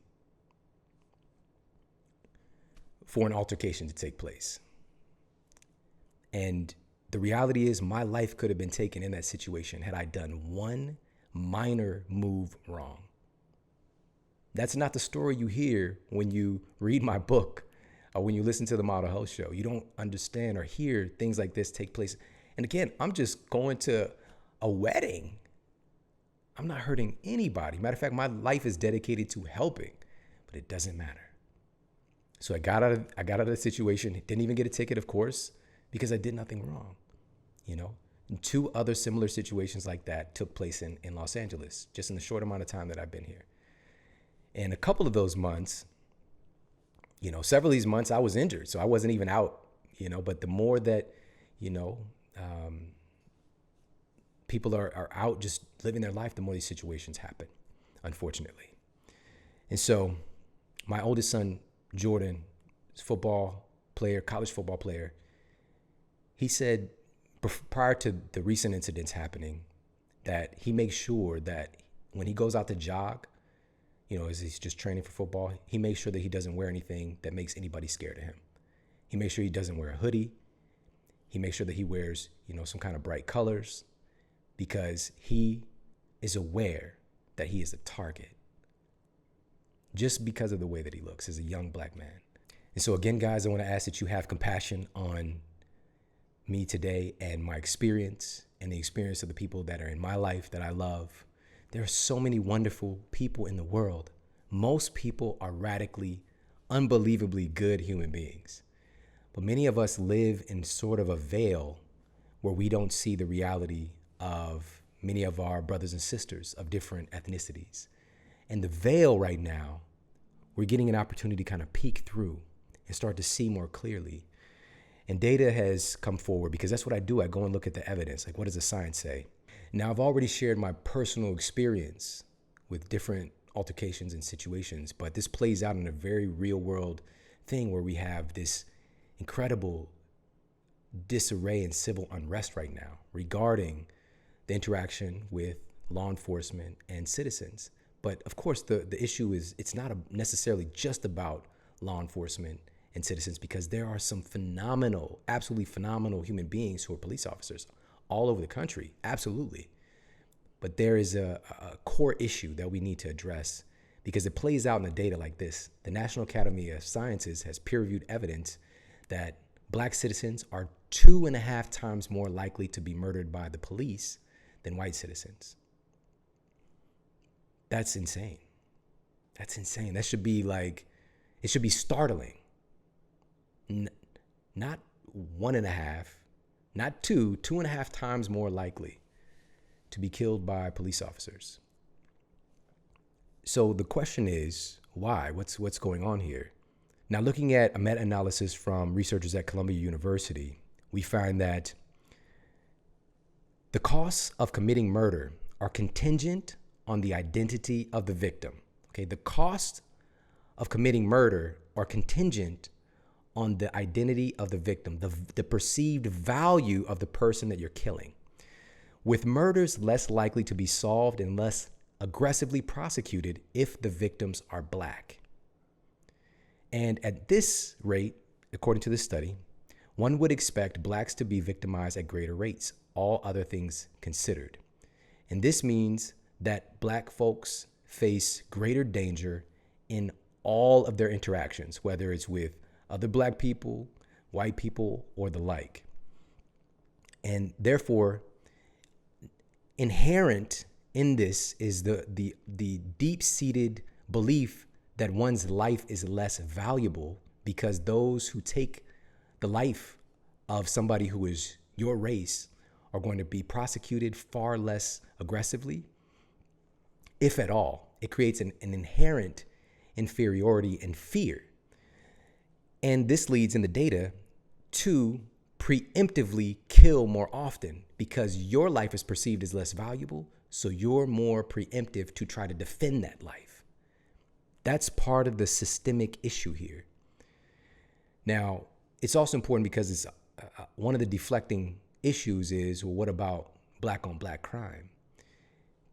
for an altercation to take place. And the reality is my life could have been taken in that situation had I done one minor move wrong. That's not the story you hear when you read my book or when you listen to the Model Health Show. You don't understand or hear things like this take place. And again, I'm just going to a wedding. I'm not hurting anybody. Matter of fact, my life is dedicated to helping, but it doesn't matter. So I got out of the situation. Didn't even get a ticket, of course, because I did nothing wrong. And 2 other similar situations like that took place in Los Angeles, just in the short amount of time that I've been here. And a couple of those months, several of these months I was injured, so I wasn't even out, but the more that, people are out just living their life, the more these situations happen, unfortunately. And so my oldest son, Jordan, football player, college football player, he said prior to the recent incidents happening that he makes sure that when he goes out to jog, as he's just training for football, he makes sure that he doesn't wear anything that makes anybody scared of him. He makes sure he doesn't wear a hoodie. He makes sure that he wears, some kind of bright colors, because he is aware that he is a target just because of the way that he looks as a young black man. And so again, guys, I want to ask that you have compassion on me today and my experience and the experience of the people that are in my life that I love. There are so many wonderful people in the world. Most people are radically, unbelievably good human beings. But many of us live in sort of a veil where we don't see the reality of many of our brothers and sisters of different ethnicities. And the veil right now, we're getting an opportunity to kind of peek through and start to see more clearly. And data has come forward, because that's what I do. I go and look at the evidence. Like, what does the science say? Now, I've already shared my personal experience with different altercations and situations, but this plays out in a very real world thing where we have this incredible disarray and civil unrest right now regarding the interaction with law enforcement and citizens. But of course, the issue is it's not necessarily just about law enforcement and citizens, because there are some phenomenal, absolutely phenomenal human beings who are police officers all over the country. Absolutely. But there is a core issue that we need to address, because it plays out in the data like this. The National Academy of Sciences has peer-reviewed evidence that black citizens are 2.5 times more likely to be murdered by the police than white citizens. That's insane. That's insane. That should be it should be startling. Not 1.5, not 2.5 times more likely to be killed by police officers. So the question is, why? What's going on here? Now, looking at a meta-analysis from researchers at Columbia University, we find that the costs of committing murder are contingent on the identity of the victim. Okay, the costs of committing murder are contingent on the identity of the victim, the perceived value of the person that you're killing. With murders less likely to be solved and less aggressively prosecuted if the victims are black. And at this rate, according to this study, one would expect blacks to be victimized at greater rates, all other things considered. And this means that black folks face greater danger in all of their interactions, whether it's with other black people, white people, or the like. And therefore, inherent in this is the deep-seated belief that one's life is less valuable, because those who take the life of somebody who is your race are going to be prosecuted far less aggressively, if at all. It creates an inherent inferiority and fear. And this leads in the data to preemptively kill more often, because your life is perceived as less valuable, so you're more preemptive to try to defend that life. That's part of the systemic issue here. Now, it's also important because it's one of the deflecting issues is, well, what about black on black crime?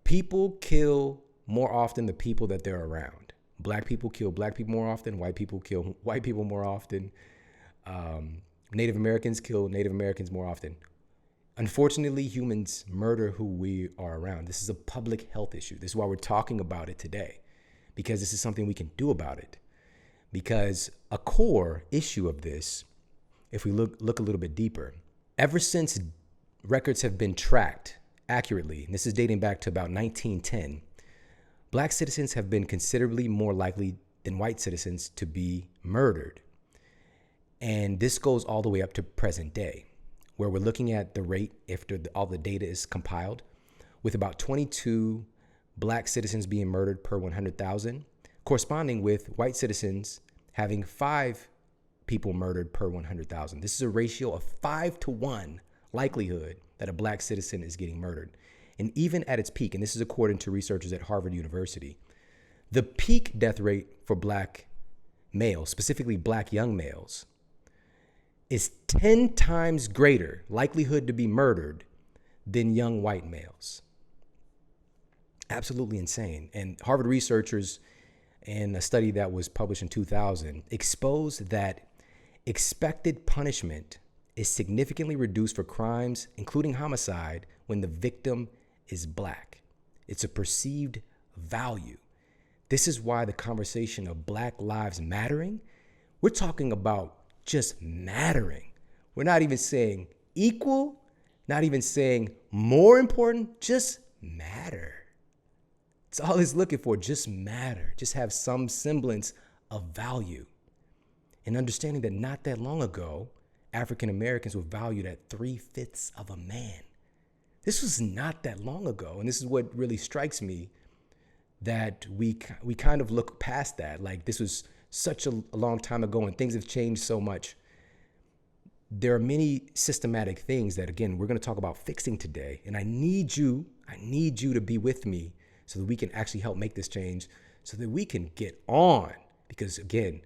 People kill more often the people that they're around. Black people kill black people more often. White people kill white people more often. Native Americans kill Native Americans more often. Unfortunately, humans murder who we are around. This is a public health issue. This is why we're talking about it today, because this is something we can do about it. Because a core issue of this, if we look a little bit deeper, ever since records have been tracked accurately, and this is dating back to about 1910, black citizens have been considerably more likely than white citizens to be murdered. And this goes all the way up to present day, where we're looking at the rate after all the data is compiled, with about 22 black citizens being murdered per 100,000, corresponding with white citizens having 5 people murdered per 100,000. This is a ratio of 5 to 1 likelihood that a black citizen is getting murdered. And even at its peak, and this is according to researchers at Harvard University, the peak death rate for black males, specifically black young males, is 10 times greater likelihood to be murdered than young white males. Absolutely insane. And Harvard researchers, in a study that was published in 2000, exposed that expected punishment is significantly reduced for crimes, including homicide, when the victim is black. It's a perceived value. This is why the conversation of Black Lives Mattering, we're talking about just mattering. We're not even saying equal, not even saying more important, just matter. It's all it's looking for, just matter, just have some semblance of value. And understanding that not that long ago, African Americans were valued at 3/5 of a man. This was not that long ago. And this is what really strikes me, that we kind of look past that. Like, this was such a long time ago and things have changed so much. There are many systematic things that, again, we're going to talk about fixing today. And I need you to be with me so that we can actually help make this change, so that we can get on. Because again,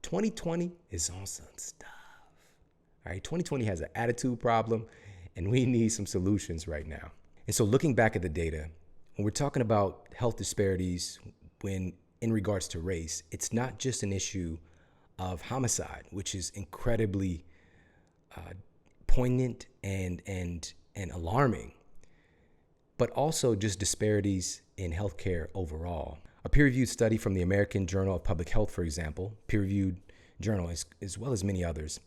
2020 is on some stuff. All right, 2020 has an attitude problem and we need some solutions right now. And so looking back at the data, when we're talking about health disparities, when in regards to race, it's not just an issue of homicide, which is incredibly poignant and alarming, but also just disparities in healthcare overall. A peer-reviewed study from the American Journal of Public Health, for example, peer-reviewed journal, as well as many others,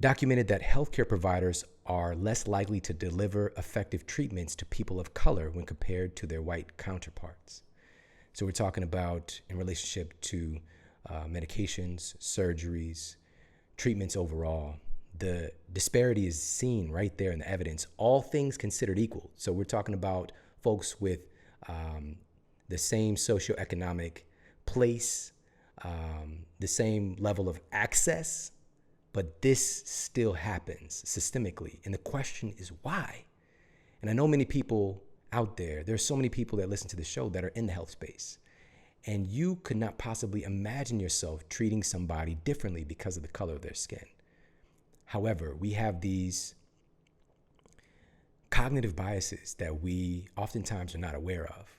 documented that healthcare providers are less likely to deliver effective treatments to people of color when compared to their white counterparts. So we're talking about in relationship to medications, surgeries, treatments overall. The disparity is seen right there in the evidence, all things considered equal. So we're talking about folks with the same socioeconomic place, the same level of access, but this still happens systemically. And the question is why? And I know many people out there's so many people that listen to the show that are in the health space. And you could not possibly imagine yourself treating somebody differently because of the color of their skin. However, we have these cognitive biases that we oftentimes are not aware of.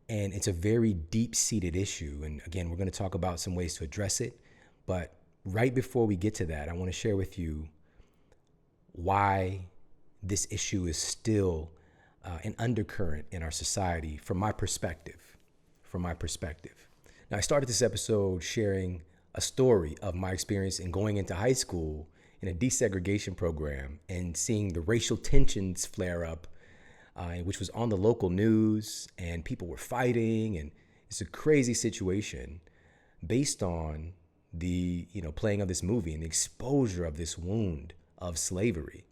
And it's a very deep-seated issue. And again, we're going to talk about some ways to address it. But right before we get to that, I want to share with you why this issue is still an undercurrent in our society from my perspective. Now, I started this episode sharing a story of my experience in going into high school in a desegregation program and seeing the racial tensions flare up, which was on the local news, and people were fighting, and it's a crazy situation based on the playing of this movie and the exposure of this wound of slavery.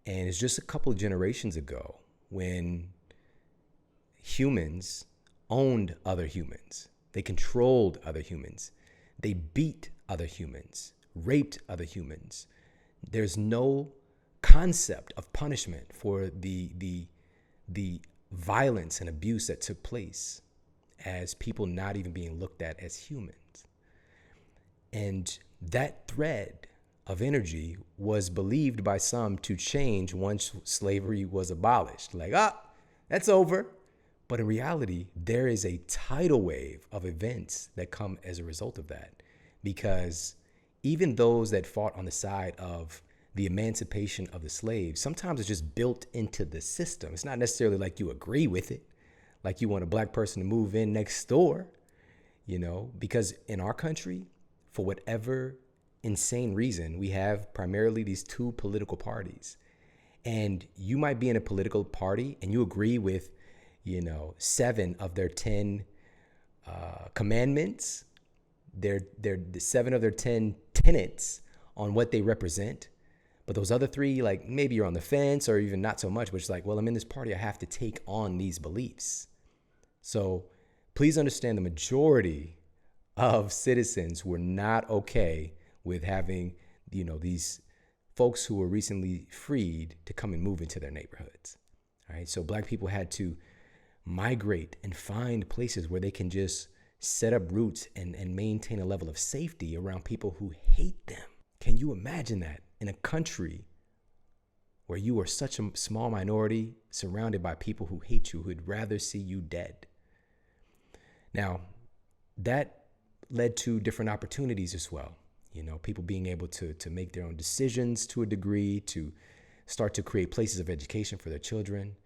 And it's just a couple of generations ago when humans owned other humans. They controlled other humans. They beat other humans, raped other humans. There's no concept of punishment for the violence and abuse that took place as people not even being looked at as humans. And that thread of energy was believed by some to change once slavery was abolished. Like, that's over. But in reality, there is a tidal wave of events that come as a result of that. Because even those that fought on the side of the emancipation of the slaves, sometimes it's just built into the system. It's not necessarily like you agree with it, like you want a black person to move in next door, because in our country, for whatever insane reason, we have primarily these two political parties. And you might be in a political party and you agree with 7 of their 10 commandments, the 7 of their 10 tenets on what they represent. But those other 3, like maybe you're on the fence or even not so much, but it's like, well, I'm in this party, I have to take on these beliefs. So please understand the majority of citizens were not okay with having, these folks who were recently freed to come and move into their neighborhoods. All right. So Black people had to migrate and find places where they can just set up roots and maintain a level of safety around people who hate them. Can you imagine that in a country where you are such a small minority surrounded by people who hate you, who'd rather see you dead? Now, that led to different opportunities as well. You know, people being able to make their own decisions to a degree, to start to create places of education for their children.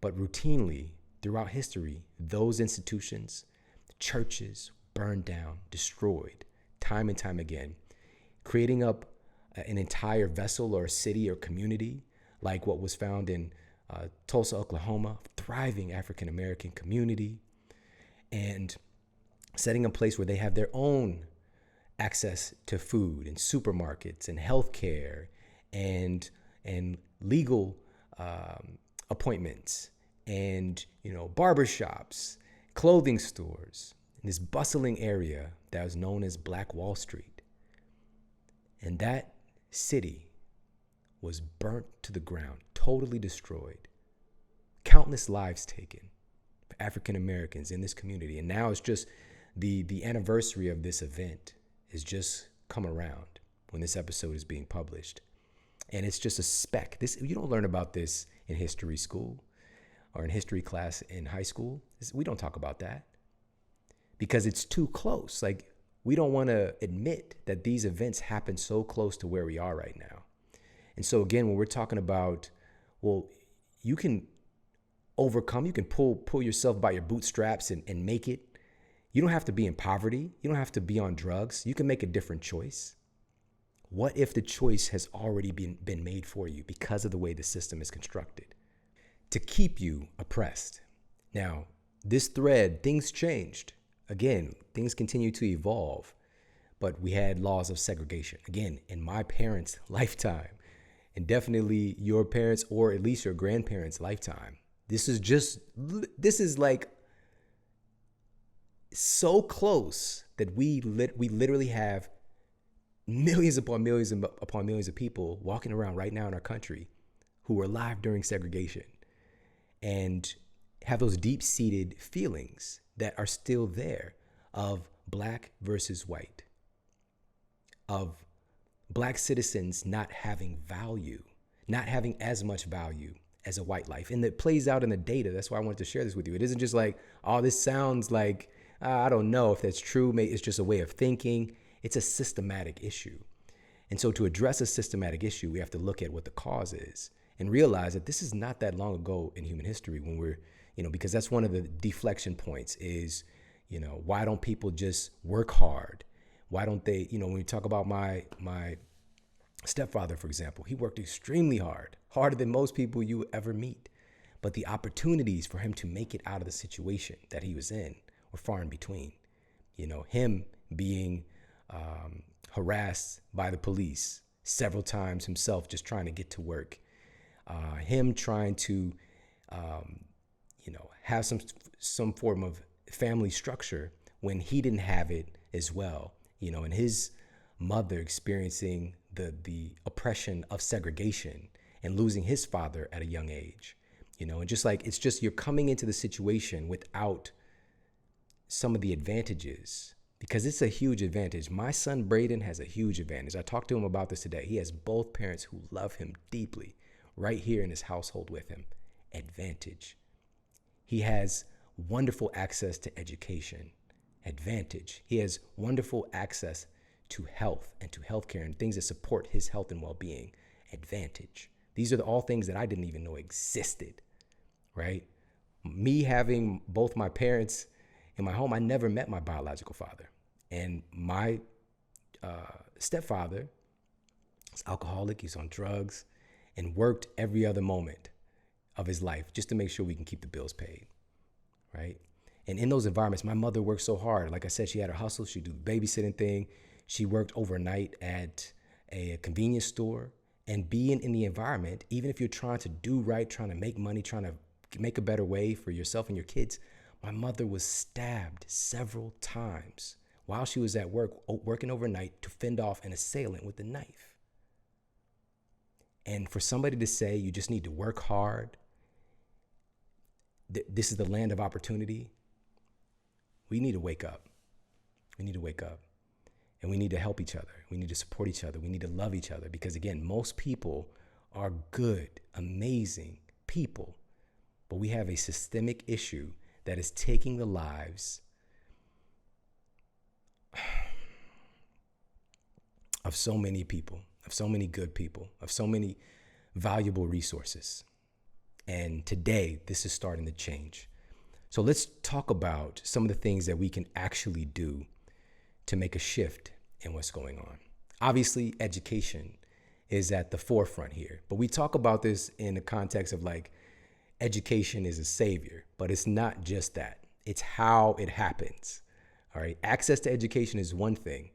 But routinely, throughout history, those institutions, churches, burned down, destroyed, time and time again, creating up an entire vessel or a city or community, like what was found in Tulsa, Oklahoma, thriving African-American community, and setting a place where they have their own access to food and supermarkets and healthcare and legal appointments and, you know, barbershops, clothing stores, in this bustling area that was known as Black Wall Street. And that city was burnt to the ground, totally destroyed. Countless lives taken for African Americans in this community. And now it's just the anniversary of this event has just come around when this episode is being published. And it's just a speck. You don't learn about this in history school or in history class in high school. We don't talk about that because it's too close. Like, we don't want to admit that these events happen so close to where we are right now. And so again, when we're talking about, well, you can overcome, you can pull yourself by your bootstraps and make it. You don't have to be in poverty. You don't have to be on drugs. You can make a different choice. What if the choice has already been made for you because of the way the system is constructed to keep you oppressed? Now, this thread, things changed. Again, things continue to evolve, but we had laws of segregation. Again, in my parents' lifetime, and definitely your parents' or at least your grandparents' lifetime. This is like so close that we literally have millions upon millions upon millions of people walking around right now in our country who were alive during segregation and have those deep-seated feelings that are still there of Black versus white, of Black citizens not having value, not having as much value as a white life. And it plays out in the data. That's why I wanted to share this with you. It isn't just like, oh, this sounds like, I don't know if that's true. Maybe it's just a way of thinking. It's a systematic issue. And so to address a systematic issue, we have to look at what the cause is and realize that this is not that long ago in human history when we're, because that's one of the deflection points is, why don't people just work hard? Why don't they, when we talk about my stepfather, for example, he worked extremely hard, harder than most people you ever meet. But the opportunities for him to make it out of the situation that he was in were far in between. Him being harassed by the police several times himself, just trying to get to work. Him trying to, have some form of family structure when he didn't have it as well. And his mother experiencing the oppression of segregation and losing his father at a young age. And it's just you're coming into the situation without some of the advantages, because it's a huge advantage. My son Braden has a huge advantage. I talked to him about this today. He has both parents who love him deeply right here in his household with him. Advantage. He has wonderful access to education. Advantage. He has wonderful access to health and to healthcare and things that support his health and well-being. Advantage. These are all things that I didn't even know existed, right? Me having both my parents in my home, I never met my biological father. And my stepfather is alcoholic, he's on drugs, and worked every other moment of his life just to make sure we can keep the bills paid, right? And in those environments, my mother worked so hard. Like I said, she had her hustle, she'd do the babysitting thing. She worked overnight at a convenience store. And being in the environment, even if you're trying to do right, trying to make money, trying to make a better way for yourself and your kids, my mother was stabbed several times while she was at work, working overnight to fend off an assailant with a knife. And for somebody to say you just need to work hard, this is the land of opportunity, we need to wake up. We need to wake up. And we need to help each other. We need to support each other. We need to love each other. Because again, most people are good, amazing people. But we have a systemic issue that is taking the lives of so many people, of so many good people, of so many valuable resources. And today, this is starting to change. So let's talk about some of the things that we can actually do to make a shift in what's going on. Obviously, education is at the forefront here, but we talk about this in the context of like education is a savior, but it's not just that. It's how it happens. All right. Access to education is one thing,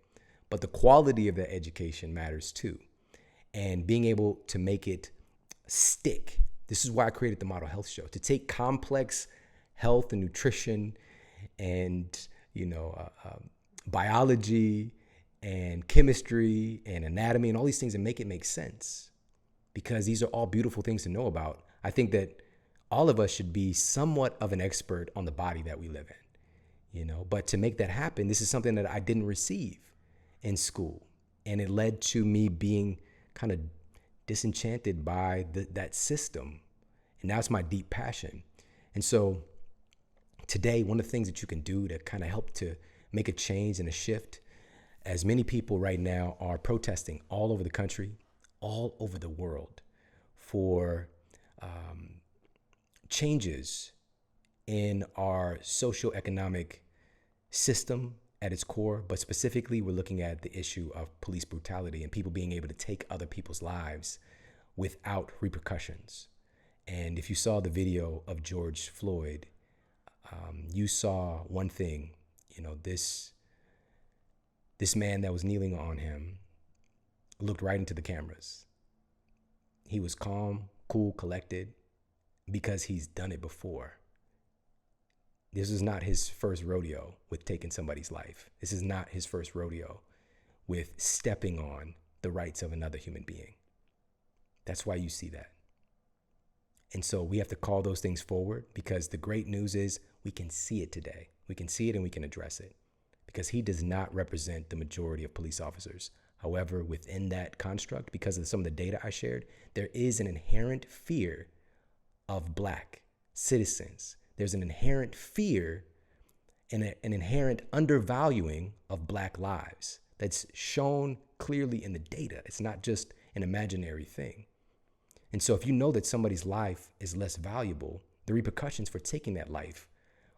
but the quality of that education matters too. And being able to make it stick. This is why I created the Model Health Show, to take complex health and nutrition and, biology and chemistry and anatomy and all these things and make it make sense, because these are all beautiful things to know about. I think that all of us should be somewhat of an expert on the body that we live in, but to make that happen, this is something that I didn't receive in school. And it led to me being kind of disenchanted by that system. And now it's my deep passion. And so today, one of the things that you can do to kind of help to make a change and a shift, as many people right now are protesting all over the country, all over the world for changes in our socioeconomic system at its core, but specifically we're looking at the issue of police brutality and people being able to take other people's lives without repercussions. And if you saw the video of George Floyd, you saw one thing, this man that was kneeling on him looked right into the cameras. He was calm, cool, collected, because he's done it before. This is not his first rodeo with taking somebody's life. This is not his first rodeo with stepping on the rights of another human being. That's why you see that. And so we have to call those things forward, because the great news is we can see it today. We can see it and we can address it, because he does not represent the majority of police officers. However, within that construct, because of some of the data I shared, there is an inherent fear of Black citizens. There's an inherent fear and an inherent undervaluing of Black lives that's shown clearly in the data. It's not just an imaginary thing. And so if you know that somebody's life is less valuable, the repercussions for taking that life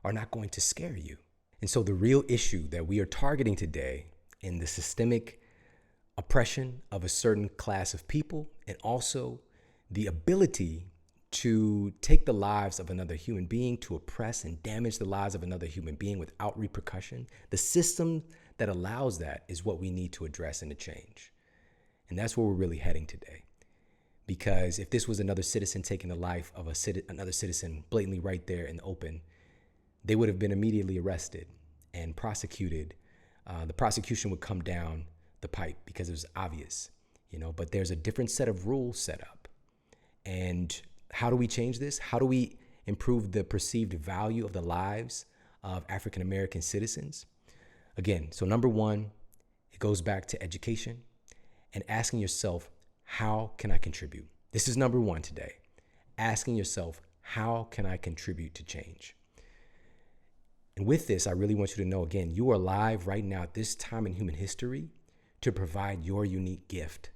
are not going to scare you. And so the real issue that we are targeting today in the systemic oppression of a certain class of people, and also the ability to take the lives of another human being, to oppress and damage the lives of another human being without repercussion, the system that allows that is what we need to address and to change. And that's where we're really heading today. Because if this was another citizen taking the life of another citizen blatantly right there in the open, they would have been immediately arrested and prosecuted. The prosecution would come down the pipe because it was obvious, but there's a different set of rules set up. And how do we change this? How do we improve the perceived value of the lives of African-American citizens? Again, so number one, it goes back to education and asking yourself, how can I contribute? This is number one today. Asking yourself, how can I contribute to change? And with this, I really want you to know, again, you are alive right now at this time in human history to provide your unique gift.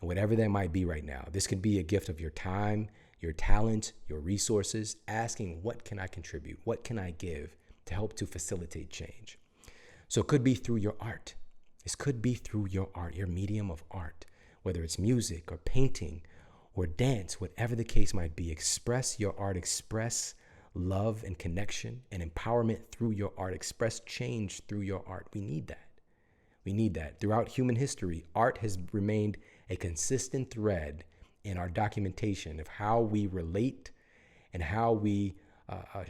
And whatever that might be right now, this could be a gift of your time, your talent, your resources, asking, what can I contribute? What can I give to help to facilitate change? So it could be through your art. This could be through your art, your medium of art, whether it's music or painting or dance, whatever the case might be. Express your art, express love and connection and empowerment through your art, express change through your art. We need that. We need that. Throughout human history, art has remained a consistent thread in our documentation of how we relate and how we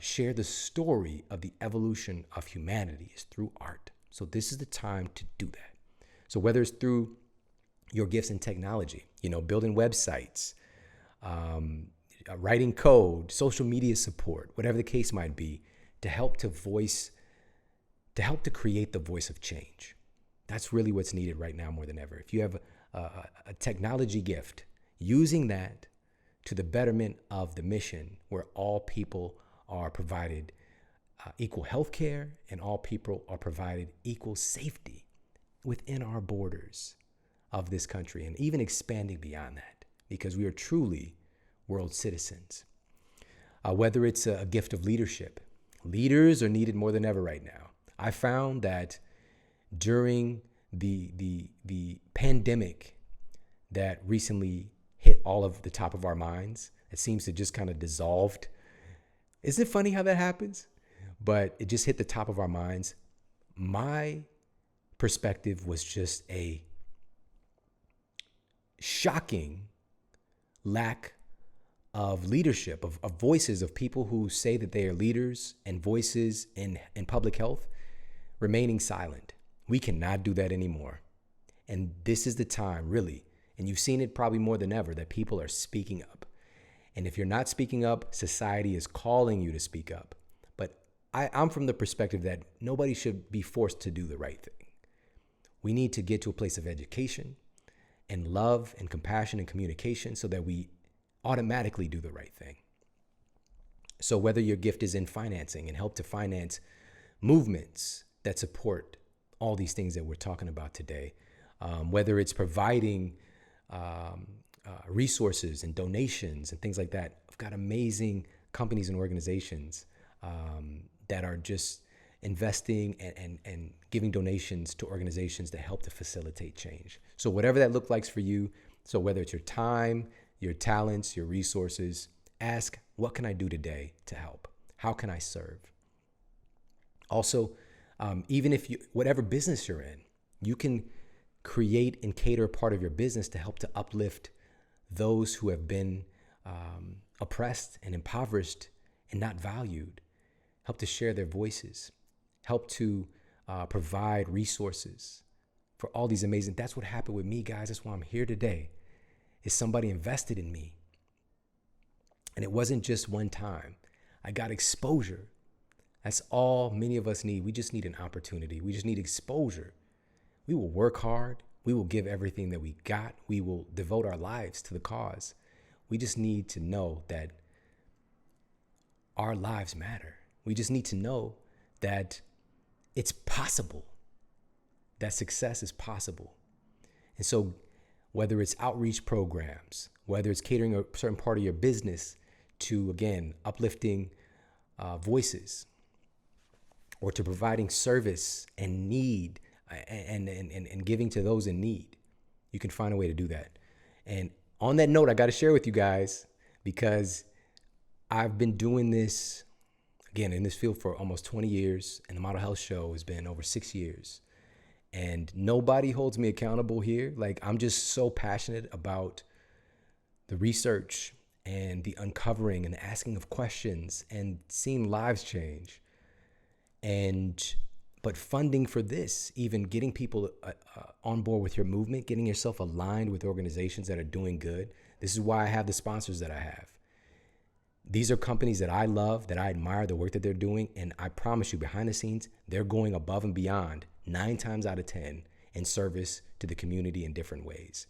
share the story of the evolution of humanity is through art. So this is the time to do that. So whether it's through your gifts in technology, building websites, writing code, social media support, whatever the case might be, to help to create the voice of change. That's really what's needed right now more than ever. If you have a technology gift, using that to the betterment of the mission where all people are provided equal health care and all people are provided equal safety within our borders of this country, and even expanding beyond that, because we are truly world citizens. Whether it's a gift of leadership, leaders are needed more than ever right now. I found that during the pandemic that recently hit all of the top of our minds, it seems to just kind of dissolved. Isn't it funny how that happens? But it just hit the top of our minds. My perspective was just a shocking lack of leadership, of voices of people who say that they are leaders and voices in public health remaining silent. We cannot do that anymore. And this is the time, really, and you've seen it probably more than ever, that people are speaking up. And if you're not speaking up, society is calling you to speak up. But I'm from the perspective that nobody should be forced to do the right thing. We need to get to a place of education and love and compassion and communication so that we automatically do the right thing. So whether your gift is in financing and help to finance movements that support all these things that we're talking about today, whether it's providing resources and donations and things like that. I've got amazing companies and organizations that are just investing and giving donations to organizations that help to facilitate change. So whatever that looks like for you, so whether it's your time, your talents, your resources, ask, what can I do today to help? How can I serve? Also, even if whatever business you're in, you can create and cater a part of your business to help to uplift those who have been oppressed and impoverished and not valued. Help to share their voices. Help to provide resources for all these amazing. That's what happened with me, guys. That's why I'm here today. Is somebody invested in me. And it wasn't just one time. I got exposure. That's all many of us need. We just need an opportunity. We just need exposure. We will work hard. We will give everything that we got. We will devote our lives to the cause. We just need to know that our lives matter. We just need to know that it's possible, that success is possible. And so whether it's outreach programs, whether it's catering a certain part of your business to, again, uplifting voices, or to providing service and need and giving to those in need, you can find a way to do that. And on that note, I got to share with you guys, because I've been doing this, again, in this field for almost 20 years, and the Model Health Show has been over 6 years. And nobody holds me accountable here. Like, I'm just so passionate about the research and the uncovering and the asking of questions and seeing lives change. But funding for this, even getting people on board with your movement, getting yourself aligned with organizations that are doing good. This is why I have the sponsors that I have. These are companies that I love, that I admire the work that they're doing. And I promise you, behind the scenes, they're going above and beyond 9 times out of 10 in service to the community in different ways.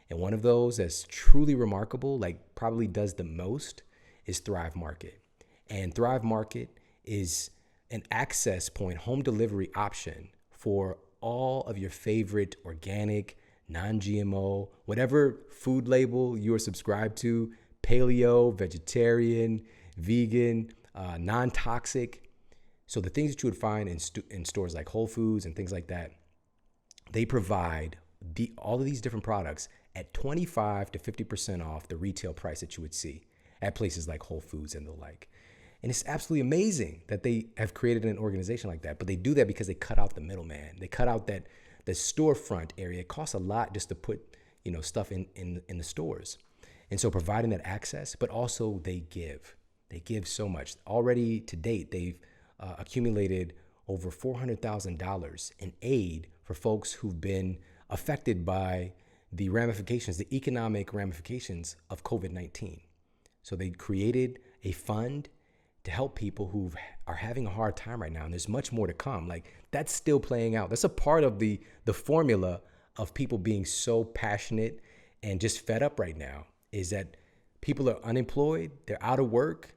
And one of those that's truly remarkable, like probably does the most, is Thrive Market. And Thrive Market is an access point, home delivery option for all of your favorite organic, non-GMO, whatever food label you are subscribed to, paleo, vegetarian, vegan, non-toxic. So the things that you would find in stores like Whole Foods and things like that, they provide all of these different products at 25 to 50% off the retail price that you would see at places like Whole Foods and the like. And it's absolutely amazing that they have created an organization like that. But they do that because they cut out the middleman. They cut out the storefront area. It costs a lot just to put stuff in the stores. And so providing that access, but also they give so much. Already to date, they've accumulated over $400,000 in aid for folks who've been affected by the ramifications, the economic ramifications of COVID-19. So they created a fund to help people who are having a hard time right now. And there's much more to come. Like, that's still playing out. That's a part of the formula of people being so passionate and just fed up right now, is that people are unemployed, they're out of work,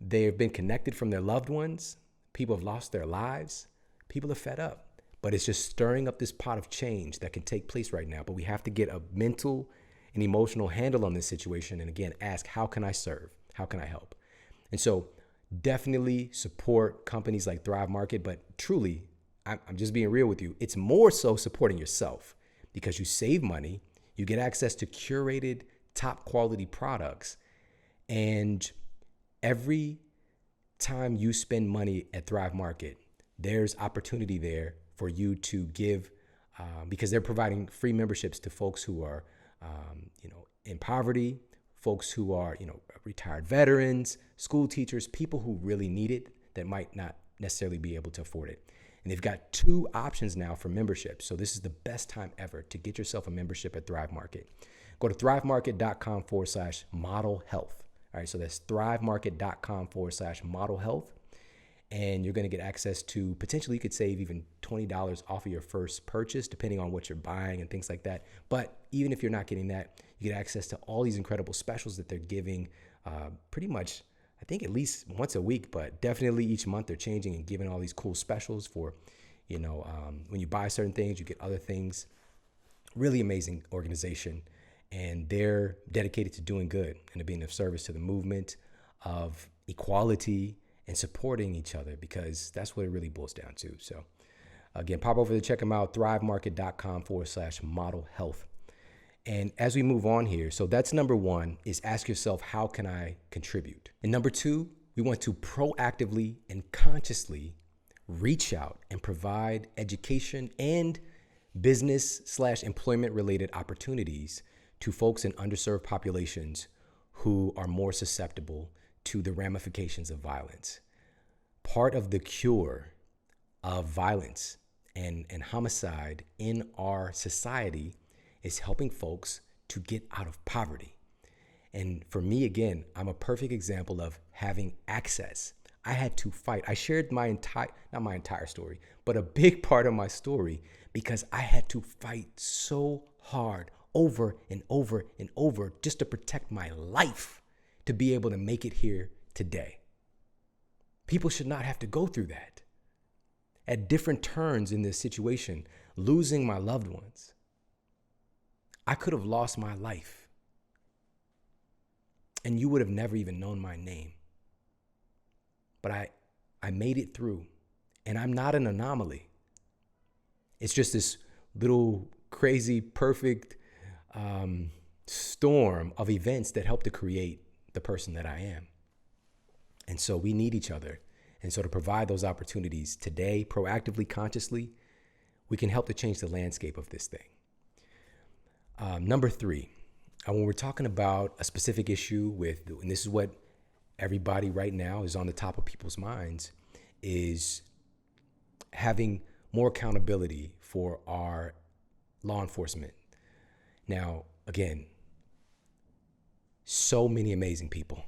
they've been connected from their loved ones, people have lost their lives, people are fed up. But it's just stirring up this pot of change that can take place right now. But we have to get a mental and emotional handle on this situation. And again, ask, how can I serve? How can I help? And so definitely support companies like Thrive Market. But truly, I'm just being real with you. It's more so supporting yourself, because you save money, you get access to curated top quality products. And every time you spend money at Thrive Market, there's opportunity there for you to give, because they're providing free memberships to folks who are, in poverty, folks who are, retired veterans, school teachers, people who really need it that might not necessarily be able to afford it. And they've got 2 options now for membership. So this is the best time ever to get yourself a membership at Thrive Market. Go to thrivemarket.com/model health. All right, so that's thrivemarket.com/model health. And you're going to get access to, potentially you could save even $20 off of your first purchase, depending on what you're buying and things like that. But even if you're not getting that, you get access to all these incredible specials that they're giving pretty much, I think, at least once a week, but definitely each month they're changing and giving all these cool specials for, when you buy certain things, you get other things. Really amazing organization. And they're dedicated to doing good and to being of service to the movement of equality and supporting each other, because that's what it really boils down to. So again, pop over to check them out, thrivemarket.com/model health. And as we move on here, so that's number 1, is ask yourself, how can I contribute? And number 2, we want to proactively and consciously reach out and provide education and business/employment related opportunities to folks in underserved populations who are more susceptible to the ramifications of violence. Part of the cure of violence and homicide in our society is helping folks to get out of poverty. And for me, again, I'm a perfect example of having access. I had to fight. I shared not my entire story, but a big part of my story, because I had to fight so hard over and over and over just to protect my life, to be able to make it here today. People should not have to go through that. At different turns in this situation, losing my loved ones, I could have lost my life, and you would have never even known my name. But I made it through, and I'm not an anomaly. It's just this little crazy, perfect storm of events that helped to create the person that I am. And so we need each other. And so to provide those opportunities today, proactively, consciously, we can help to change the landscape of this thing. Number 3, when we're talking about a specific issue and this is what everybody right now is on the top of people's minds, is having more accountability for our law enforcement. Now, again, so many amazing people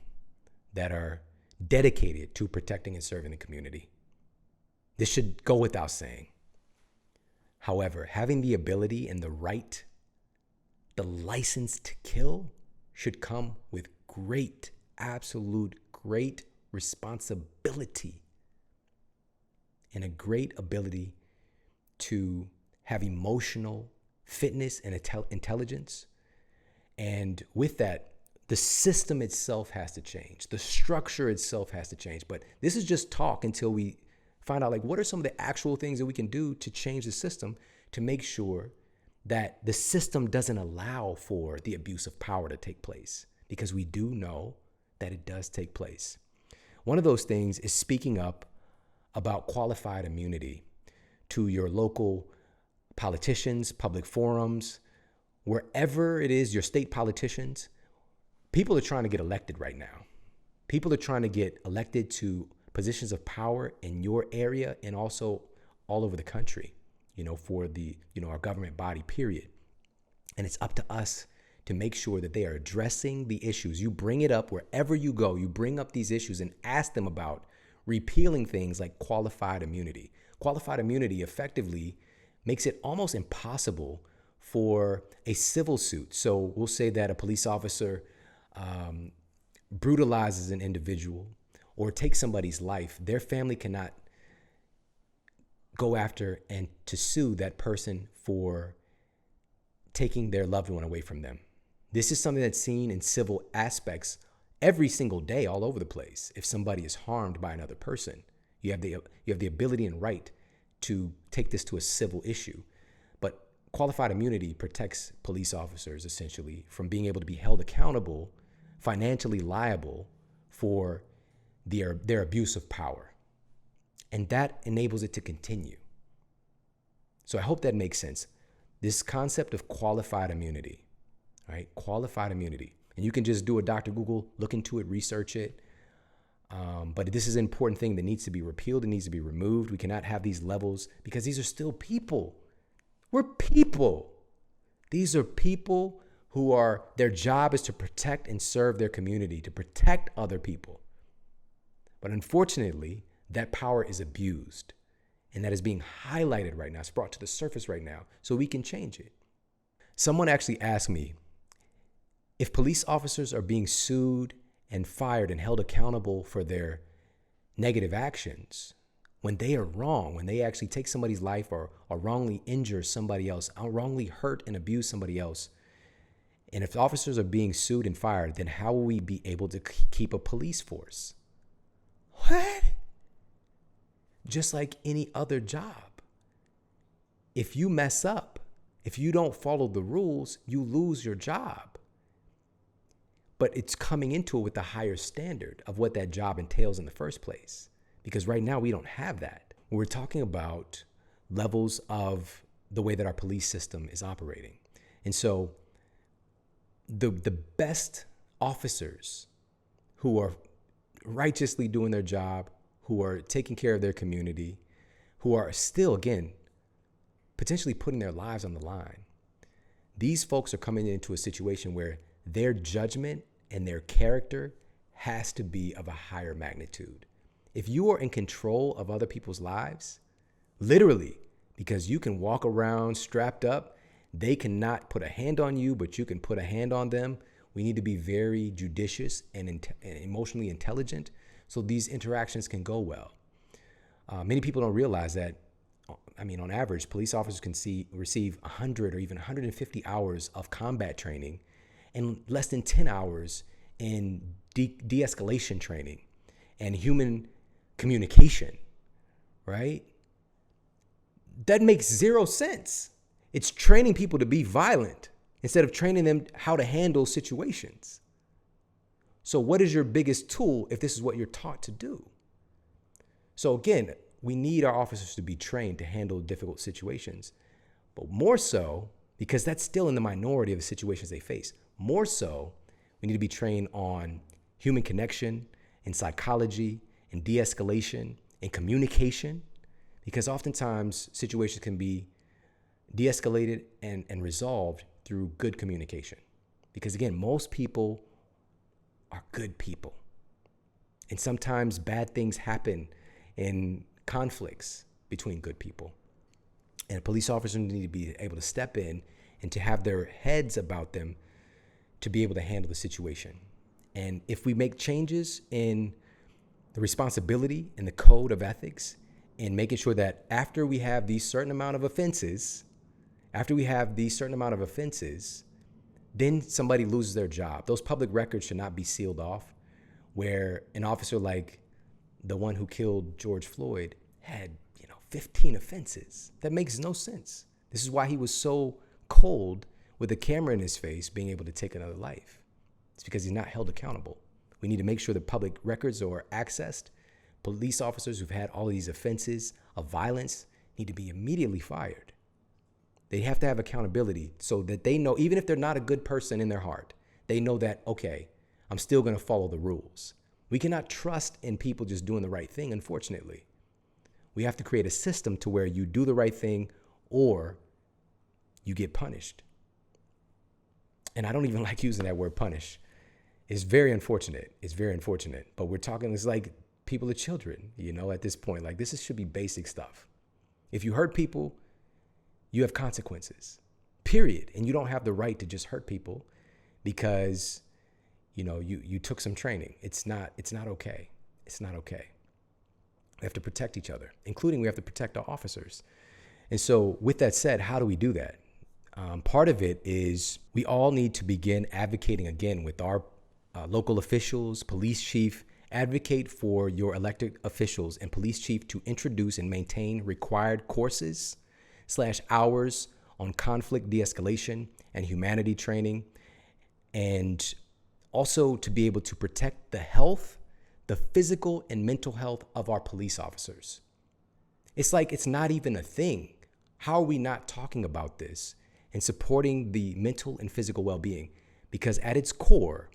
that are dedicated to protecting and serving the community. This should go without saying. However, having the ability and the right, the license to kill, should come with great, absolute great responsibility and a great ability to have emotional fitness and intelligence. And with that, the system itself has to change. The structure itself has to change. But this is just talk until we find out, what are some of the actual things that we can do to change the system to make sure that the system doesn't allow for the abuse of power to take place, because we do know that it does take place. One of those things is speaking up about qualified immunity to your local politicians, public forums, wherever it is, your state politicians. People are trying to get elected right now. People are trying to get elected to positions of power in your area and also all over the country, for the, our government body, period. And it's up to us to make sure that they are addressing the issues. You bring it up wherever you go. You bring up these issues and ask them about repealing things like qualified immunity. Qualified immunity effectively makes it almost impossible for a civil suit. So we'll say that a police officer brutalizes an individual or takes somebody's life. Their family cannot go after and to sue that person for taking their loved one away from them. This is something that's seen in civil aspects every single day all over the place. If somebody is harmed by another person, you have the ability and right to take this to a civil issue. But qualified immunity protects police officers essentially from being able to be held accountable, financially liable for their abuse of power. And that enables it to continue. So I hope that makes sense. This concept of qualified immunity, right? Qualified immunity. And you can just do a Dr. Google, look into it, research it. But this is an important thing that needs to be repealed. It needs to be removed. We cannot have these levels because these are still people. We're people. These are people who their job is to protect and serve their community, to protect other people. But unfortunately, that power is abused. And that is being highlighted right now. It's brought to the surface right now so we can change it. Someone actually asked me, if police officers are being sued and fired and held accountable for their negative actions, when they are wrong, when they actually take somebody's life or wrongly injure somebody else, or wrongly hurt and abuse somebody else, and if officers are being sued and fired, then how will we be able to keep a police force? What? Just like any other job. If you mess up, if you don't follow the rules, you lose your job. But it's coming into it with the higher standard of what that job entails in the first place. Because right now we don't have that. We're talking about levels of the way that our police system is operating. And so the best officers who are righteously doing their job, who are taking care of their community, who are still, again, potentially putting their lives on the line. These folks are coming into a situation where their judgment and their character has to be of a higher magnitude. If you are in control of other people's lives, literally, because you can walk around strapped up, they cannot put a hand on you, but you can put a hand on them. We need to be very judicious and emotionally intelligent so these interactions can go well. Many people don't realize that, on average, police officers can receive 100 or even 150 hours of combat training and less than 10 hours in de-escalation training and human communication, right? That makes zero sense. It's training people to be violent instead of training them how to handle situations. So what is your biggest tool if this is what you're taught to do? So again, we need our officers to be trained to handle difficult situations, but more so, because that's still in the minority of the situations they face, more so, we need to be trained on human connection and psychology and de-escalation and communication, because oftentimes situations can be de-escalated and resolved through good communication. Because again, most people are good people. And sometimes bad things happen in conflicts between good people. And police officers need to be able to step in and to have their heads about them to be able to handle the situation. And if we make changes in the responsibility and the code of ethics and making sure that after we have these certain amount of offenses, then somebody loses their job. Those public records should not be sealed off, where an officer like the one who killed George Floyd had, 15 offenses. That makes no sense. This is why he was so cold with a camera in his face, being able to take another life. It's because he's not held accountable. We need to make sure the public records are accessed. Police officers who've had all of these offenses of violence need to be immediately fired. They have to have accountability so that they know, even if they're not a good person in their heart, they know that, okay, I'm still going to follow the rules. We cannot trust in people just doing the right thing, unfortunately. We have to create a system to where you do the right thing or you get punished. and I don't even like using that word punish. It's very unfortunate. It's very unfortunate. But we're talking, it's like people are children, at this point. Like this should be basic stuff. If you hurt people, you have consequences, period. And you don't have the right to just hurt people because, you took some training. It's not okay. It's not okay. We have to protect each other, including we have to protect our officers. And so with that said, how do we do that? Part of it is we all need to begin advocating again with our local officials, police chief. Advocate for your elected officials and police chief to introduce and maintain required courses / hours on conflict de-escalation and humanity training, and also to be able to protect the health, the physical and mental health of our police officers. It's like it's not even a thing. How are we not talking about this and supporting the mental and physical well-being? Because at its core,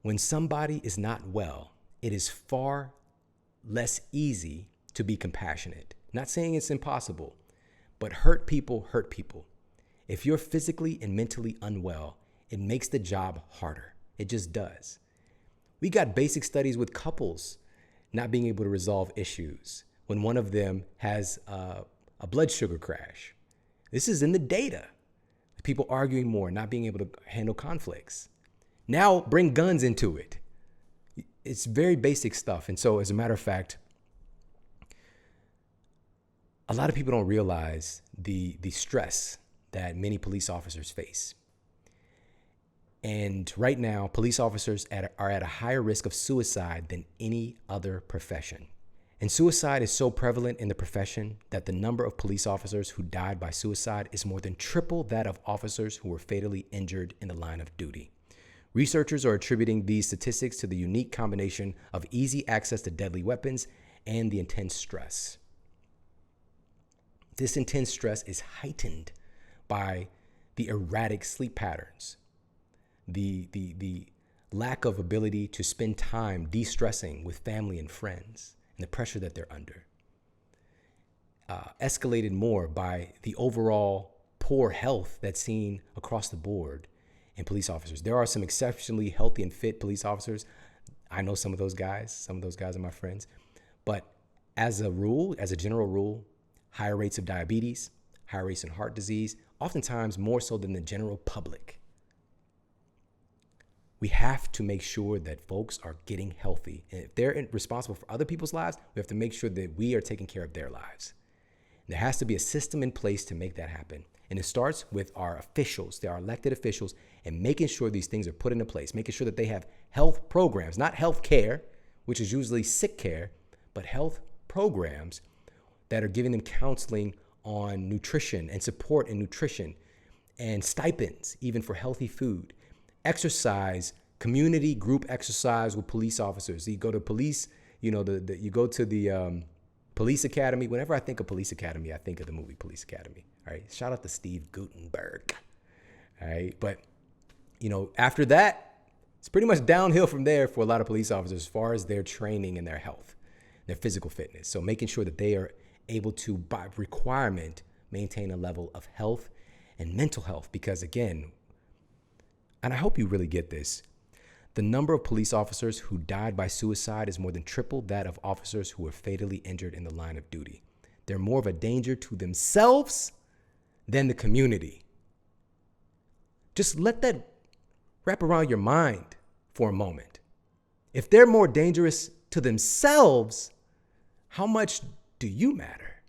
when somebody is not well, it is far less easy to be compassionate. Not saying it's impossible, but hurt people hurt people. If you're physically and mentally unwell, it makes the job harder. It just does. We got basic studies with couples not being able to resolve issues when one of them has a blood sugar crash. This is in the data. People arguing more, not being able to handle conflicts. Now bring guns into it. It's very basic stuff. And so as a matter of fact, a lot of people don't realize the stress that many police officers face. And right now, police officers are at a higher risk of suicide than any other profession. And suicide is so prevalent in the profession that the number of police officers who died by suicide is more than triple that of officers who were fatally injured in the line of duty. Researchers are attributing these statistics to the unique combination of easy access to deadly weapons and the intense stress. This intense stress is heightened by the erratic sleep patterns, the lack of ability to spend time de-stressing with family and friends, and the pressure that they're under. Escalated more by the overall poor health that's seen across the board in police officers. There are some exceptionally healthy and fit police officers. I know some of those guys are my friends. But as a general rule, higher rates of diabetes, higher rates in heart disease, oftentimes more so than the general public. We have to make sure that folks are getting healthy. And if they're responsible for other people's lives, we have to make sure that we are taking care of their lives. There has to be a system in place to make that happen. And it starts with our officials, our elected officials, and making sure these things are put into place, making sure that they have health programs, not health care, which is usually sick care, but health programs that are giving them counseling on nutrition and support in nutrition and stipends, even for healthy food. Exercise, community group exercise with police officers. You go to police, you go to the police academy. Whenever I think of police academy, I think of the movie Police Academy. All right. Shout out to Steve Guttenberg. All right. But, after that, it's pretty much downhill from there for a lot of police officers as far as their training and their health, their physical fitness. So making sure that they are able to, by requirement, maintain a level of health and mental health. Because again, and I hope you really get this, the number of police officers who died by suicide is more than triple that of officers who were fatally injured in the line of duty. They're more of a danger to themselves than the community. Just let that wrap around your mind for a moment. If they're more dangerous to themselves, how much do you matter?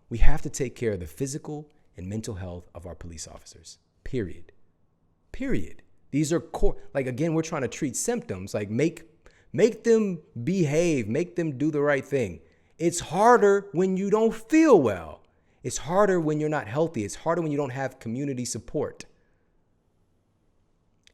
We have to take care of the physical and mental health of our police officers, period. These are core, again, we're trying to treat symptoms, make them behave, make them do the right thing. It's harder when you don't feel well. It's harder when you're not healthy. It's harder when you don't have community support.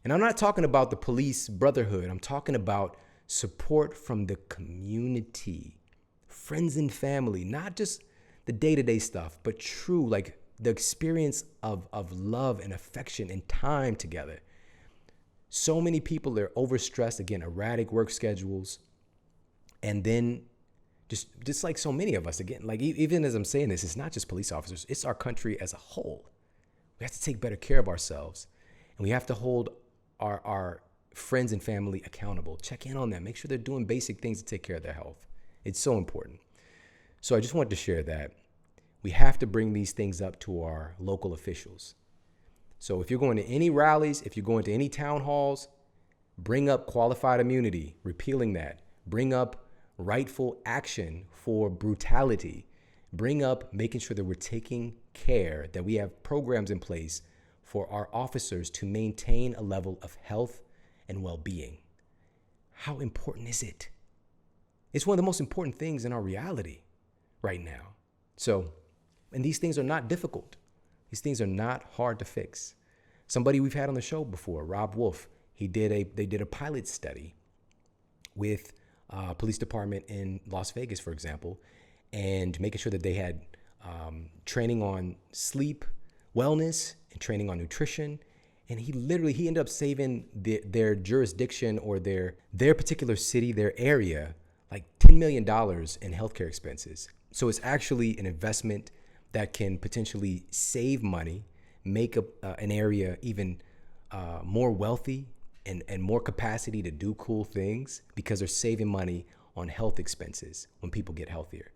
And I'm not talking about the police brotherhood. I'm talking about support from the community, friends and family, not just the day-to-day stuff, but true, the experience of love and affection and time together. So many people are overstressed, again, erratic work schedules. And then just like so many of us, again, even as I'm saying this, it's not just police officers, it's our country as a whole. We have to take better care of ourselves. And we have to hold our friends and family accountable. Check in on them. Make sure they're doing basic things to take care of their health. It's so important. So I just wanted to share that. We have to bring these things up to our local officials. So if you're going to any rallies, if you're going to any town halls, bring up qualified immunity, repealing that. Bring up rightful action for brutality. Bring up making sure that we're taking care, that we have programs in place for our officers to maintain a level of health and well-being. How important is it? It's one of the most important things in our reality right now. So, and these things are not difficult. These things are not hard to fix. Somebody we've had on the show before, Rob Wolf, they did a pilot study with police department in Las Vegas, for example, and making sure that they had training on sleep, wellness, and training on nutrition. And he ended up saving their jurisdiction or their particular city, their area, like $10 million in healthcare expenses. So it's actually an investment that can potentially save money, make an area even more wealthy and more capacity to do cool things because they're saving money on health expenses when people get healthier.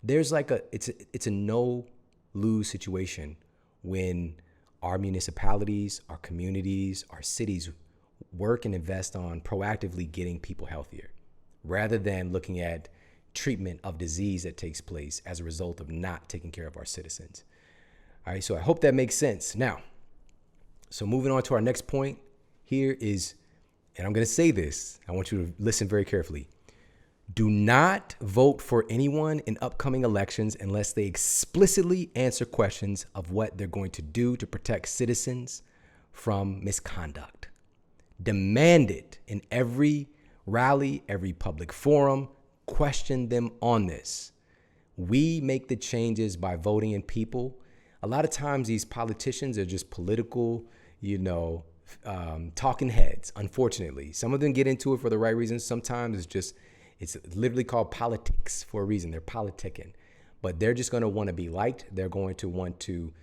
There's it's a no-lose situation when our municipalities, our communities, our cities work and invest on proactively getting people healthier rather than looking at treatment of disease that takes place as a result of not taking care of our citizens. All right, so I hope that makes sense. Now, so moving on to our next point here is, and I'm going to say this, I want you to listen very carefully. Do not vote for anyone in upcoming elections unless they explicitly answer questions of what they're going to do to protect citizens from misconduct. Demand it in every rally, every public forum. Question them on this. We make the changes by voting in people. A lot of times these politicians are just political, talking heads, unfortunately. Some of them get into it for the right reasons. Sometimes it's literally called politics for a reason. They're politicking, but they're just going to want to be liked. They're going to want to,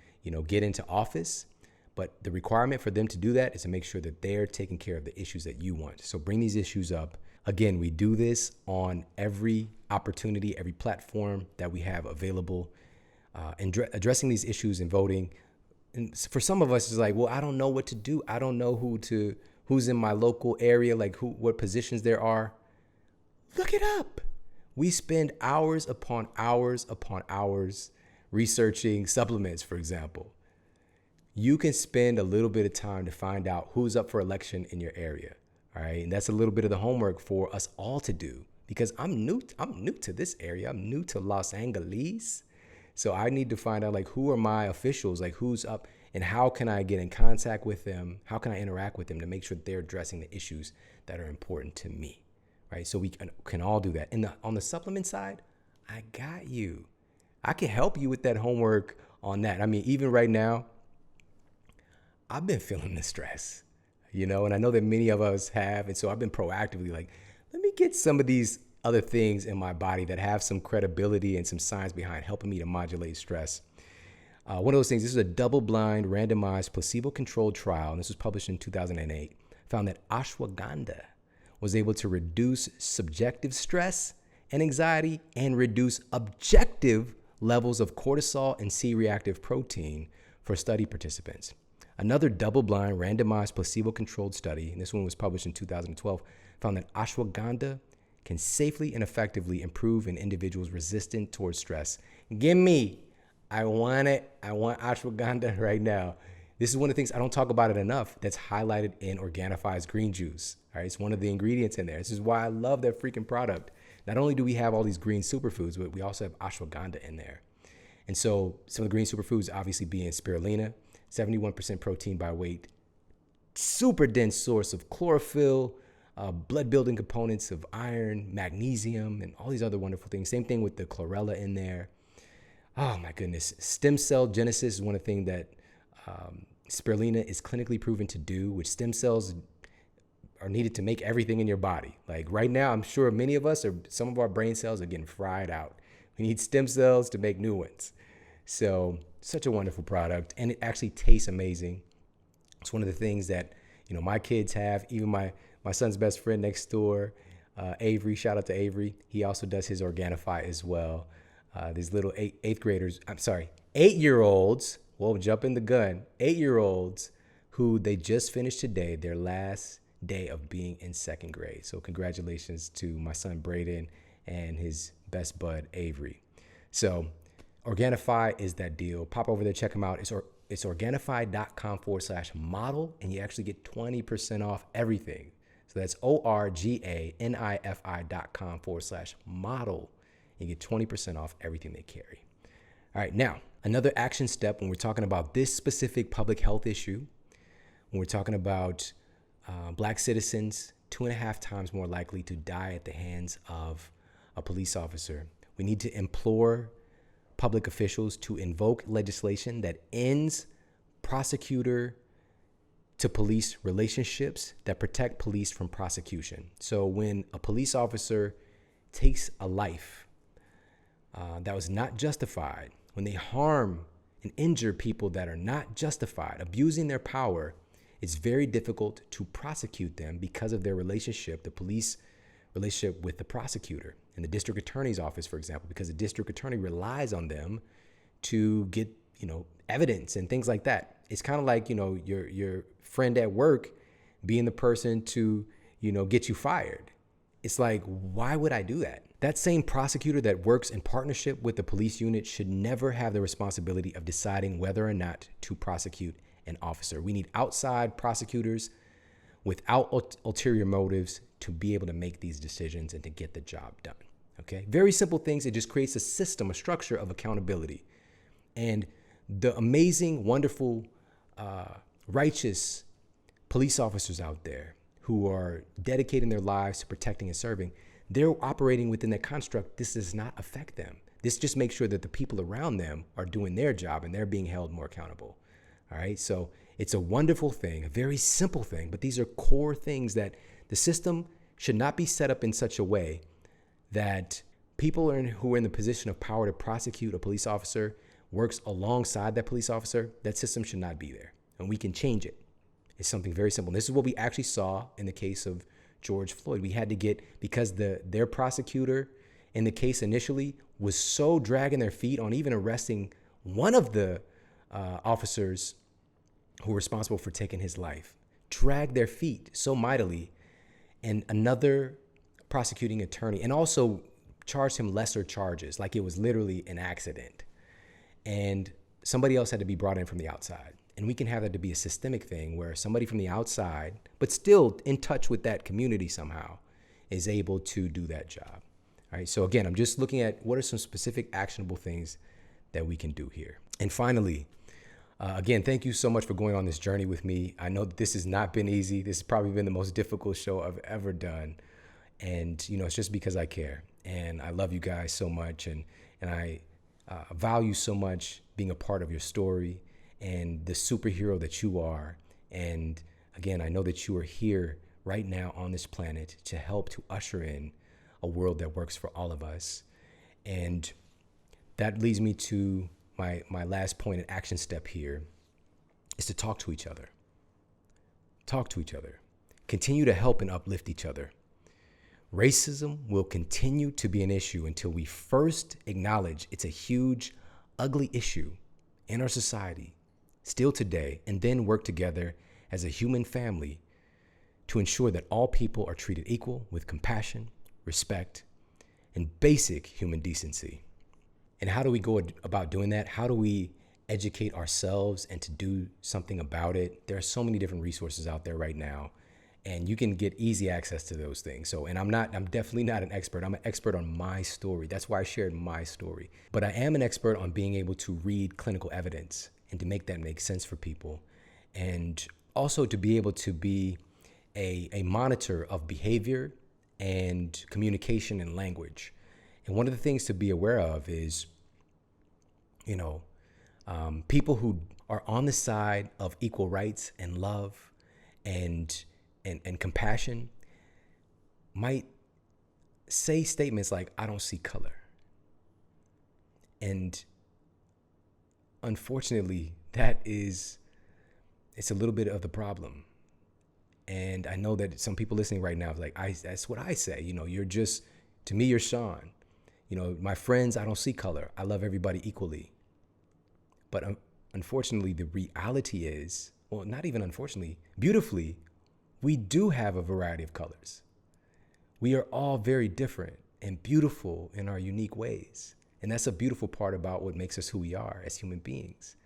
get into office. But the requirement for them to do that is to make sure that they're taking care of the issues that you want. So bring these issues up. Again, we do this on every opportunity, every platform that we have available, and addressing these issues and voting. And for some of us, it's like, well, I don't know what to do. I don't know who's in my local area, like what positions there are. Look it up. We spend hours upon hours upon hours researching supplements, for example. You can spend a little bit of time to find out who's up for election in your area. All right. And that's a little bit of the homework for us all to do because I'm new to this area. I'm new to Los Angeles. So I need to find out who are my officials, who's up and how can I get in contact with them? How can I interact with them to make sure that they're addressing the issues that are important to me? Right. So we can all do that. And on the supplement side, I got you. I can help you with that homework on that. I mean, even right now, I've been feeling the stress, and I know that many of us have. And so I've been proactively let me get some of these other things in my body that have some credibility and some science behind helping me to modulate stress. One of those things, this is a double-blind, randomized, placebo-controlled trial, and this was published in 2008, found that ashwagandha was able to reduce subjective stress and anxiety and reduce objective levels of cortisol and C-reactive protein for study participants. Another double-blind, randomized, placebo-controlled study, and this one was published in 2012, found that ashwagandha can safely and effectively improve an individual's resistance towards stress. Give me. I want it. I want ashwagandha right now. This is one of the things, I don't talk about it enough, that's highlighted in Organifi's green juice. All right, it's one of the ingredients in there. This is why I love that freaking product. Not only do we have all these green superfoods, but we also have ashwagandha in there. And so some of the green superfoods obviously being spirulina, 71% protein by weight, super dense source of chlorophyll, blood building components of iron, magnesium, and all these other wonderful things. Same thing with the chlorella in there. Oh my goodness. Stem cell genesis is one of the things that spirulina is clinically proven to do, which stem cells are needed to make everything in your body. Right now, I'm sure many of us some of our brain cells are getting fried out. We need stem cells to make new ones. So such a wonderful product, and it actually tastes amazing. It's one of the things that, my kids have. Even my son's best friend next door, Avery, shout out to Avery. He also does his Organifi as well. These little 8-year-olds, whoa, jumping the gun, 8-year-olds who they just finished today, their last day of being in second grade. So congratulations to my son Braden and his best bud Avery. So Organifi is that deal. Pop over there, check them out. It's Organifi.com/model, and you actually get 20% off everything. So that's ORGANIFI.com/model. You get 20% off everything they carry. All right, now, another action step when we're talking about this specific public health issue, when we're talking about Black citizens 2.5 times more likely to die at the hands of a police officer, we need to implore public officials to invoke legislation that ends prosecutor-to-police relationships that protect police from prosecution. So when a police officer takes a life that was not justified, when they harm and injure people that are not justified, abusing their power, it's very difficult to prosecute them because of their relationship, the police relationship with the prosecutor in the district attorney's office, for example, because the district attorney relies on them to get, evidence and things like that. It's kind of like, your friend at work being the person to, get you fired. It's like, why would I do that? That same prosecutor that works in partnership with the police unit should never have the responsibility of deciding whether or not to prosecute an officer. We need outside prosecutors without ulterior motives to be able to make these decisions and to get the job done. Okay? Very simple things. It just creates a system, a structure of accountability. And the amazing, wonderful, righteous police officers out there who are dedicating their lives to protecting and serving, they're operating within that construct. This does not affect them. This just makes sure that the people around them are doing their job and they're being held more accountable. All right. So it's a wonderful thing, a very simple thing, but these are core things that the system should not be set up in such a way that people who are in the position of power to prosecute a police officer works alongside that police officer. That system should not be there, and we can change it. It's something very simple. And this is what we actually saw in the case of George Floyd. We had to get, because their prosecutor in the case initially was so dragging their feet on even arresting one of the officers who were responsible for taking his life, dragged their feet so mightily, and another prosecuting attorney, and also charged him lesser charges, like it was literally an accident. And somebody else had to be brought in from the outside. And we can have that to be a systemic thing where somebody from the outside, but still in touch with that community somehow, is able to do that job. All right. So again, I'm just looking at what are some specific actionable things that we can do here. And finally, again, thank you so much for going on this journey with me. I know that this has not been easy. This has probably been the most difficult show I've ever done. And, it's just because I care. And I love you guys so much. And I value so much being a part of your story and the superhero that you are. And again, I know that you are here right now on this planet to help to usher in a world that works for all of us. And that leads me to my last point and action step here is to talk to each other. Talk to each other. Continue to help and uplift each other. Racism will continue to be an issue until we first acknowledge it's a huge, ugly issue in our society still today, and then work together as a human family to ensure that all people are treated equal with compassion, respect, and basic human decency. And how do we go about doing that? How do we educate ourselves and to do something about it? There are so many different resources out there right now, and you can get easy access to those things. So, and I'm definitely not an expert. I'm an expert on my story. That's why I shared my story. But I am an expert on being able to read clinical evidence and to make that make sense for people. And also to be able to be a monitor of behavior and communication and language. And one of the things to be aware of is, people who are on the side of equal rights and love and compassion might say statements like, I don't see color. And unfortunately, it's a little bit of the problem. And I know that some people listening right now is like, that's what I say. To me, you're Shawn. My friends, I don't see color. I love everybody equally. But unfortunately, the reality is, well, not even unfortunately, beautifully, we do have a variety of colors. We are all very different and beautiful in our unique ways. And that's a beautiful part about what makes us who we are as human beings.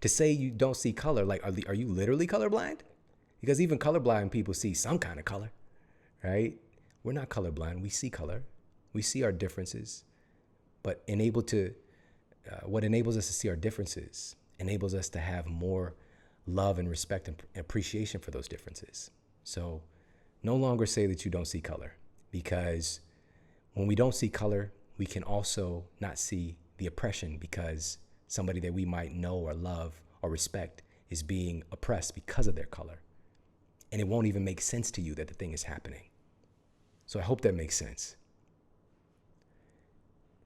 To say you don't see color, like, are you literally colorblind? Because even colorblind people see some kind of color, right? We're not colorblind. We see color. We see our differences. But what enables us to see our differences enables us to have more love and respect and appreciation for those differences. So no longer say that you don't see color, because when we don't see color, we can also not see the oppression, because somebody that we might know or love or respect is being oppressed because of their color. And it won't even make sense to you that the thing is happening. So I hope that makes sense.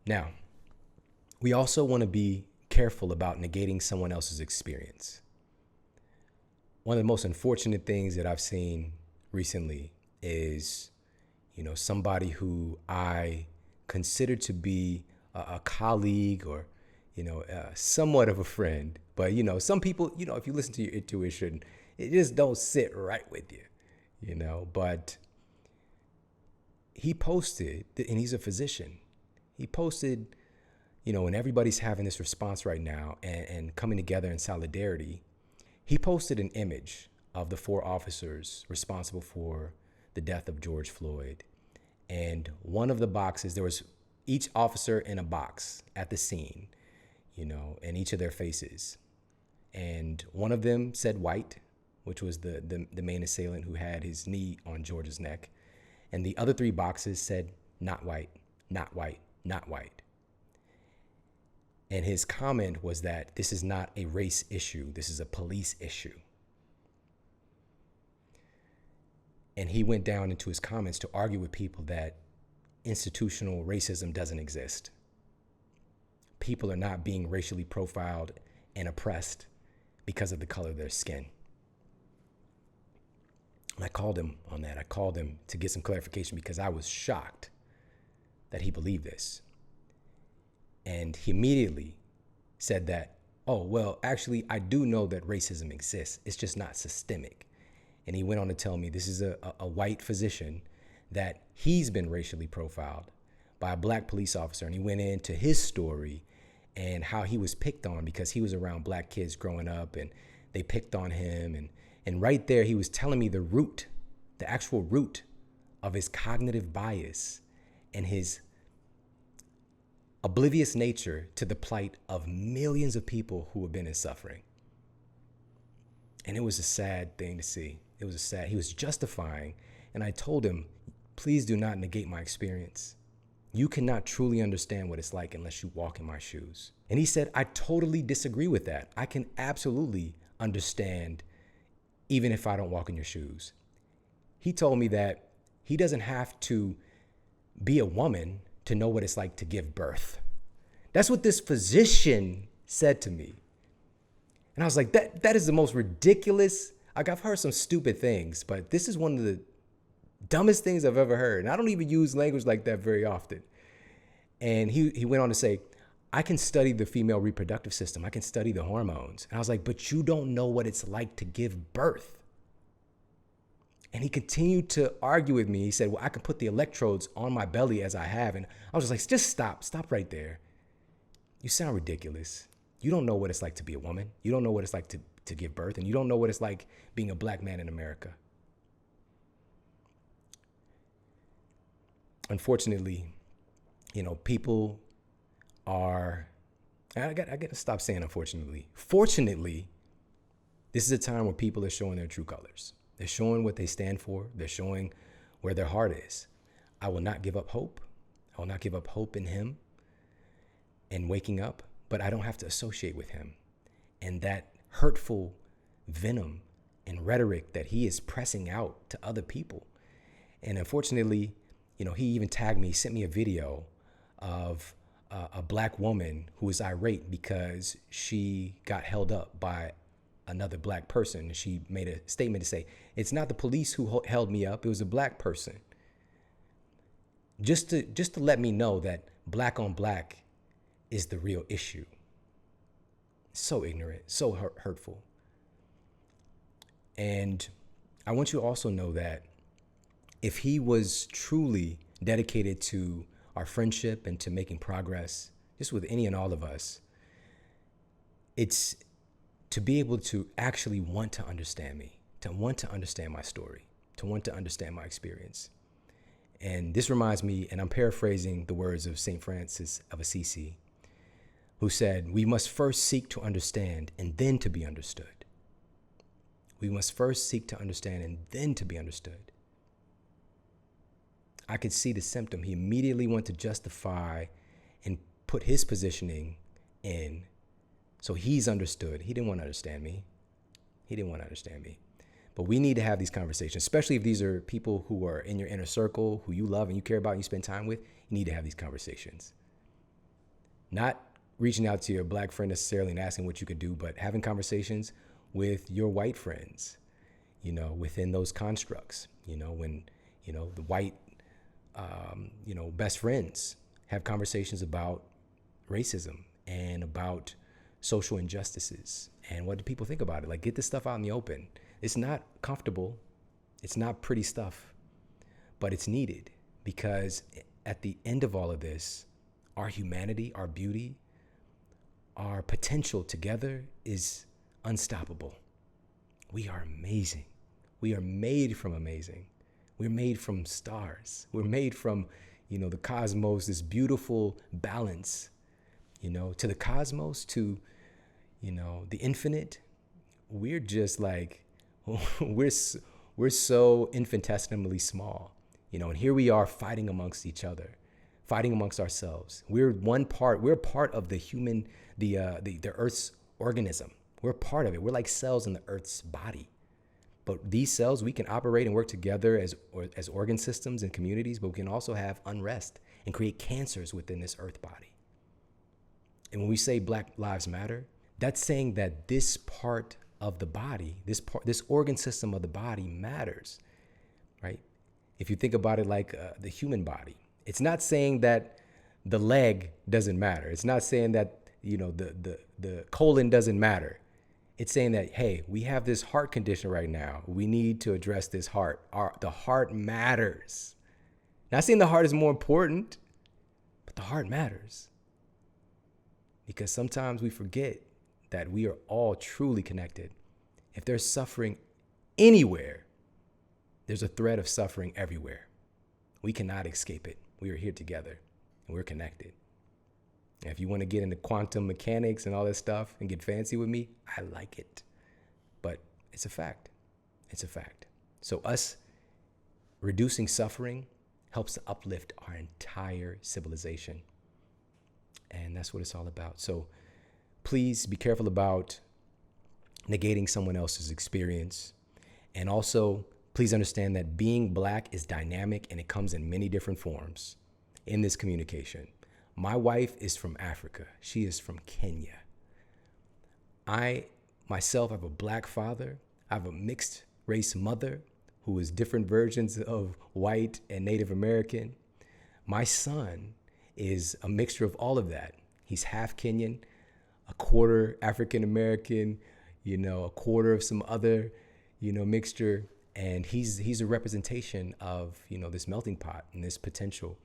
Now, we also want to be careful about negating someone else's experience. One of the most unfortunate things that I've seen recently is, somebody who I consider to be a colleague or, somewhat of a friend. But, some people, if you listen to your intuition, it just don't sit right with you, But he posted, and he's a physician. He posted, and everybody's having this response right now and coming together in solidarity. He posted an image of the 4 officers responsible for the death of George Floyd. And one of the boxes, there was each officer in a box at the scene, and each of their faces. And one of them said white, which was the main assailant who had his knee on George's neck. And the other 3 boxes said not white, not white, not white. And his comment was that this is not a race issue, this is a police issue. And he went down into his comments to argue with people that institutional racism doesn't exist. People are not being racially profiled and oppressed because of the color of their skin. And I called him on that. I called him to get some clarification because I was shocked that he believed this. And he immediately said that, oh, well, actually, I do know that racism exists. It's just not systemic. And he went on to tell me this is a white physician, that he's been racially profiled by a black police officer. And he went into his story and how he was picked on because he was around black kids growing up and they picked on him. And right there, he was telling me the actual root of his cognitive bias and his oblivious nature to the plight of millions of people who have been in suffering. And it was a sad thing to see. He was justifying. And I told him, please do not negate my experience. You cannot truly understand what it's like unless you walk in my shoes. And he said, I totally disagree with that. I can absolutely understand even if I don't walk in your shoes. He told me that he doesn't have to be a woman to know what it's like to give birth. That's what this physician said to me. And I was like, that is the most ridiculous. Like, I've heard some stupid things, but this is one of the dumbest things I've ever heard. And I don't even use language like that very often. And he went on to say, I can study the female reproductive system. I can study the hormones. And I was like, but you don't know what it's like to give birth. And he continued to argue with me. He said, well, I can put the electrodes on my belly as I have. And I was just like, just stop right there. You sound ridiculous. You don't know what it's like to be a woman. You don't know what it's like to give birth. And you don't know what it's like being a black man in America. Unfortunately, people are, I got to stop saying unfortunately. Fortunately, this is a time where people are showing their true colors. They're showing what they stand for. They're showing where their heart is. I will not give up hope. I will not give up hope in him and waking up, but I don't have to associate with him. And that hurtful venom and rhetoric that he is pressing out to other people. And unfortunately, he even tagged me, sent me a video of a black woman who was irate because she got held up by another black person. And she made a statement to say, it's not the police who held me up, it was a black person. Just to let me know that black on black is the real issue. So ignorant, so hurtful. And I want you to also know that if he was truly dedicated to our friendship and to making progress, just with any and all of us, it's to be able to actually want to understand me, to want to understand my story, to want to understand my experience. And this reminds me, and I'm paraphrasing the words of St. Francis of Assisi, who said, we must first seek to understand and then to be understood. We must first seek to understand and then to be understood. I could see the symptom. He immediately went to justify and put his positioning in. So he's understood. He didn't want to understand me. But we need to have these conversations, especially if these are people who are in your inner circle, who you love and you care about and you spend time with. You need to have these conversations. Not reaching out to your black friend necessarily and asking what you could do, but having conversations with your white friends, within those constructs, when, the white, best friends have conversations about racism and about social injustices. And what do people think about it? Like, get this stuff out in the open. It's not comfortable. It's not pretty stuff, but it's needed, because at the end of all of this, our humanity, our beauty, our potential together is unstoppable. We are amazing. We are made from amazing. We're made from stars. We're made from, the cosmos, this beautiful balance, to the cosmos, to, the infinite. We're just like, we're so infinitesimally small, and here we are fighting amongst each other, fighting amongst ourselves. We're part of the human, the Earth's organism. We're part of it. We're like cells in the Earth's body. But these cells, we can operate and work together as organ systems and communities, but we can also have unrest and create cancers within this Earth body. And when we say Black Lives Matter, that's saying that this part of the body, this organ system of the body matters, right? If you think about it like the human body, it's not saying that the leg doesn't matter. It's not saying that, the colon doesn't matter. It's saying that, hey, we have this heart condition right now. We need to address this heart. The heart matters. Not saying the heart is more important, but the heart matters. Because sometimes we forget that we are all truly connected. If there's suffering anywhere, there's a thread of suffering everywhere. We cannot escape it. We are here together and we're connected. And if you want to get into quantum mechanics and all that stuff and get fancy with me, I like it. But it's a fact. It's a fact. So us reducing suffering helps to uplift our entire civilization. And that's what it's all about. So please be careful about negating someone else's experience. And also, please understand that being Black is dynamic and it comes in many different forms in this communication. My wife is from Africa. She is from Kenya. I, myself, have a Black father. I have a mixed race mother who is different versions of white and Native American. My son is a mixture of all of that. He's half Kenyan, a quarter African American, a quarter of some other, mixture. And he's a representation of, this melting pot and this potential,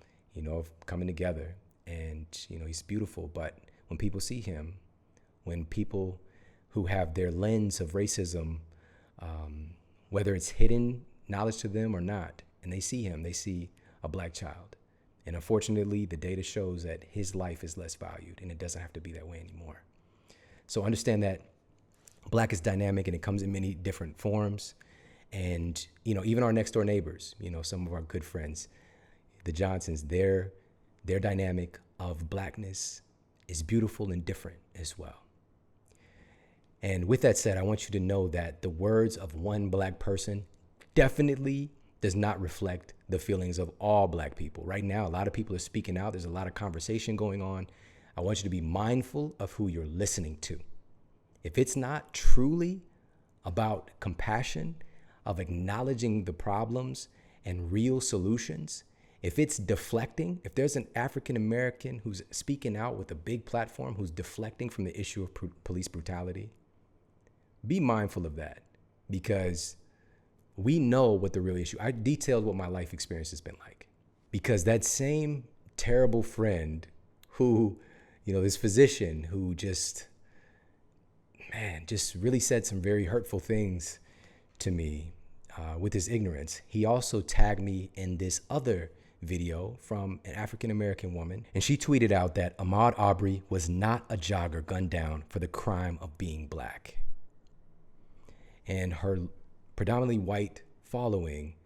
of coming together. And, he's beautiful. But when people see him, when people who have their lens of racism, whether it's hidden knowledge to them or not, and they see him, they see a Black child. And unfortunately, the data shows that his life is less valued, and it doesn't have to be that way anymore. So understand that Black is dynamic and it comes in many different forms. And, even our next door neighbors, some of our good friends, the Johnsons, their dynamic of Blackness is beautiful and different as well. And with that said, I want you to know that the words of one Black person definitely does not reflect the feelings of all Black people. Right now, a lot of people are speaking out. There's a lot of conversation going on. I want you to be mindful of who you're listening to. If it's not truly about compassion, of acknowledging the problems and real solutions, if it's deflecting, if there's an African American who's speaking out with a big platform who's deflecting from the issue of police brutality, be mindful of that, because we know what the real issue. I detailed what my life experience has been like, because that same terrible friend who, this physician who just really said some very hurtful things to me with his ignorance. He also tagged me in this other video from an African-American woman, and she tweeted out that Ahmaud Arbery was not a jogger gunned down for the crime of being Black. And her predominantly white following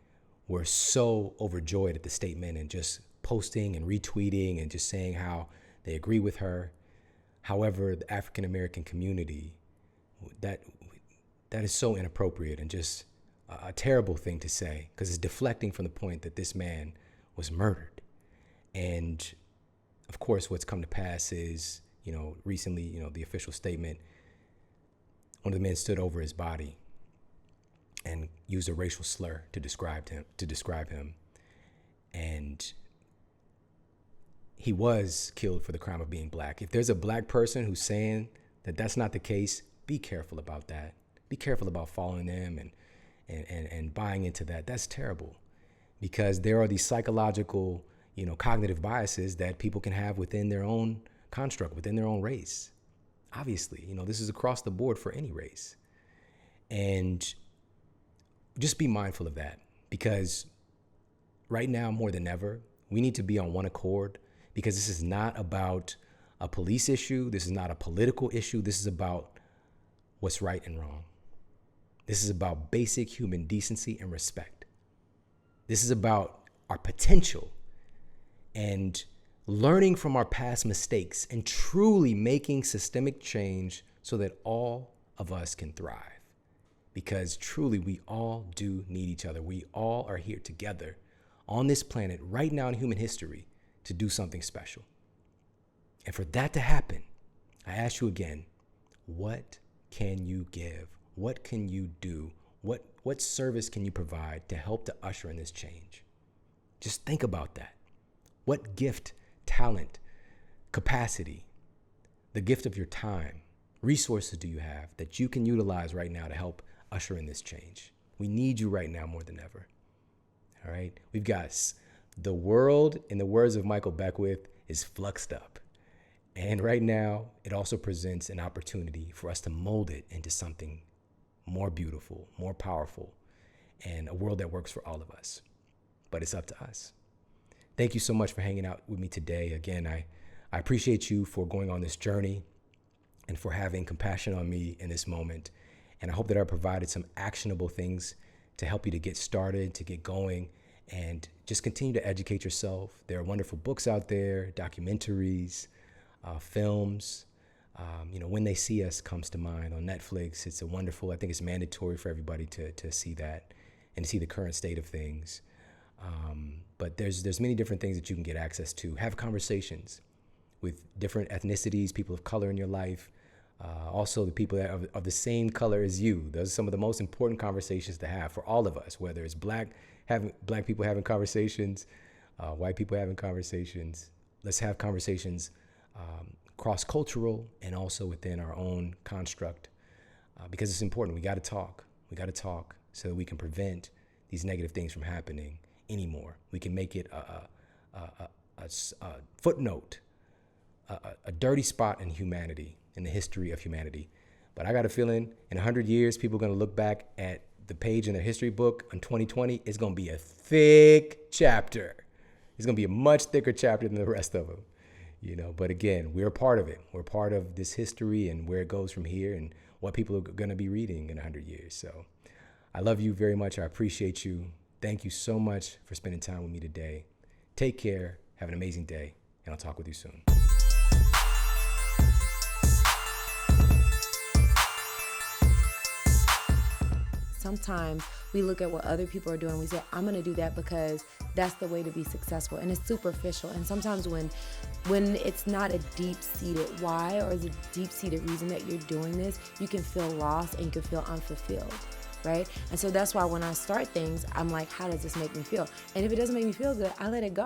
were so overjoyed at the statement and just posting and retweeting and just saying how they agree with her. However, the African-American community, that is so inappropriate and just a terrible thing to say, because it's deflecting from the point that this man was murdered. And of course, what's come to pass is, recently, the official statement, one of the men stood over his body and used a racial slur to describe him. And he was killed for the crime of being Black. If there's a Black person who's saying that that's not the case, be careful about that. Be careful about following them and buying into that. That's terrible, because there are these psychological, cognitive biases that people can have within their own construct, within their own race. Obviously, this is across the board for any race. And just be mindful of that, because right now, more than ever, we need to be on one accord, because this is not about a police issue. This is not a political issue. This is about what's right and wrong. This is about basic human decency and respect. This is about our potential and learning from our past mistakes and truly making systemic change so that all of us can thrive. Because truly, we all do need each other. We all are here together on this planet right now in human history to do something special. And for that to happen, I ask you again, what can you give? What can you do? What service can you provide to help to usher in this change? Just think about that. What gift, talent, capacity, the gift of your time, resources do you have that you can utilize right now to help usher in this change? We need you right now more than ever. All right? We've got the world, in the words of Michael Beckwith, is fluxed up. And right now, it also presents an opportunity for us to mold it into something more beautiful, more powerful, and a world that works for all of us. But it's up to us. Thank you so much for hanging out with me today. Again, I appreciate you for going on this journey and for having compassion on me in this moment. And I hope that I provided some actionable things to help you to get started, to get going, and just continue to educate yourself. There are wonderful books out there, documentaries, films. When They See Us comes to mind on Netflix. It's I think it's mandatory for everybody to see that and to see the current state of things. But there's many different things that you can get access to. Have conversations with different ethnicities, people of color in your life. Also the people that are of the same color as you. Those are some of the most important conversations to have for all of us, whether it's black people having conversations, white people having conversations. Let's have conversations cross-cultural and also within our own construct, because it's important. We got to talk. We got to talk so that we can prevent these negative things from happening anymore. We can make it a footnote, a dirty spot in humanity, in the history of humanity. But I got a feeling in 100 years, people are going to look back at the page in their history book in 2020. It's going to be a thick chapter. It's going to be a much thicker chapter than the rest of them. But again, we're a part of it. We're part of this history and where it goes from here and what people are going to be reading in 100 years. So I love you very much. I appreciate you. Thank you so much for spending time with me today. Take care. Have an amazing day, and I'll talk with you soon. sometimes we look at what other people are doing. We say, I'm going to do that because that's the way to be successful. And it's superficial. And sometimes when it's not a deep-seated why or the deep-seated reason that you're doing this, you can feel lost and you can feel unfulfilled, right? And so that's why when I start things, I'm like, how does this make me feel? And if it doesn't make me feel good, I let it go.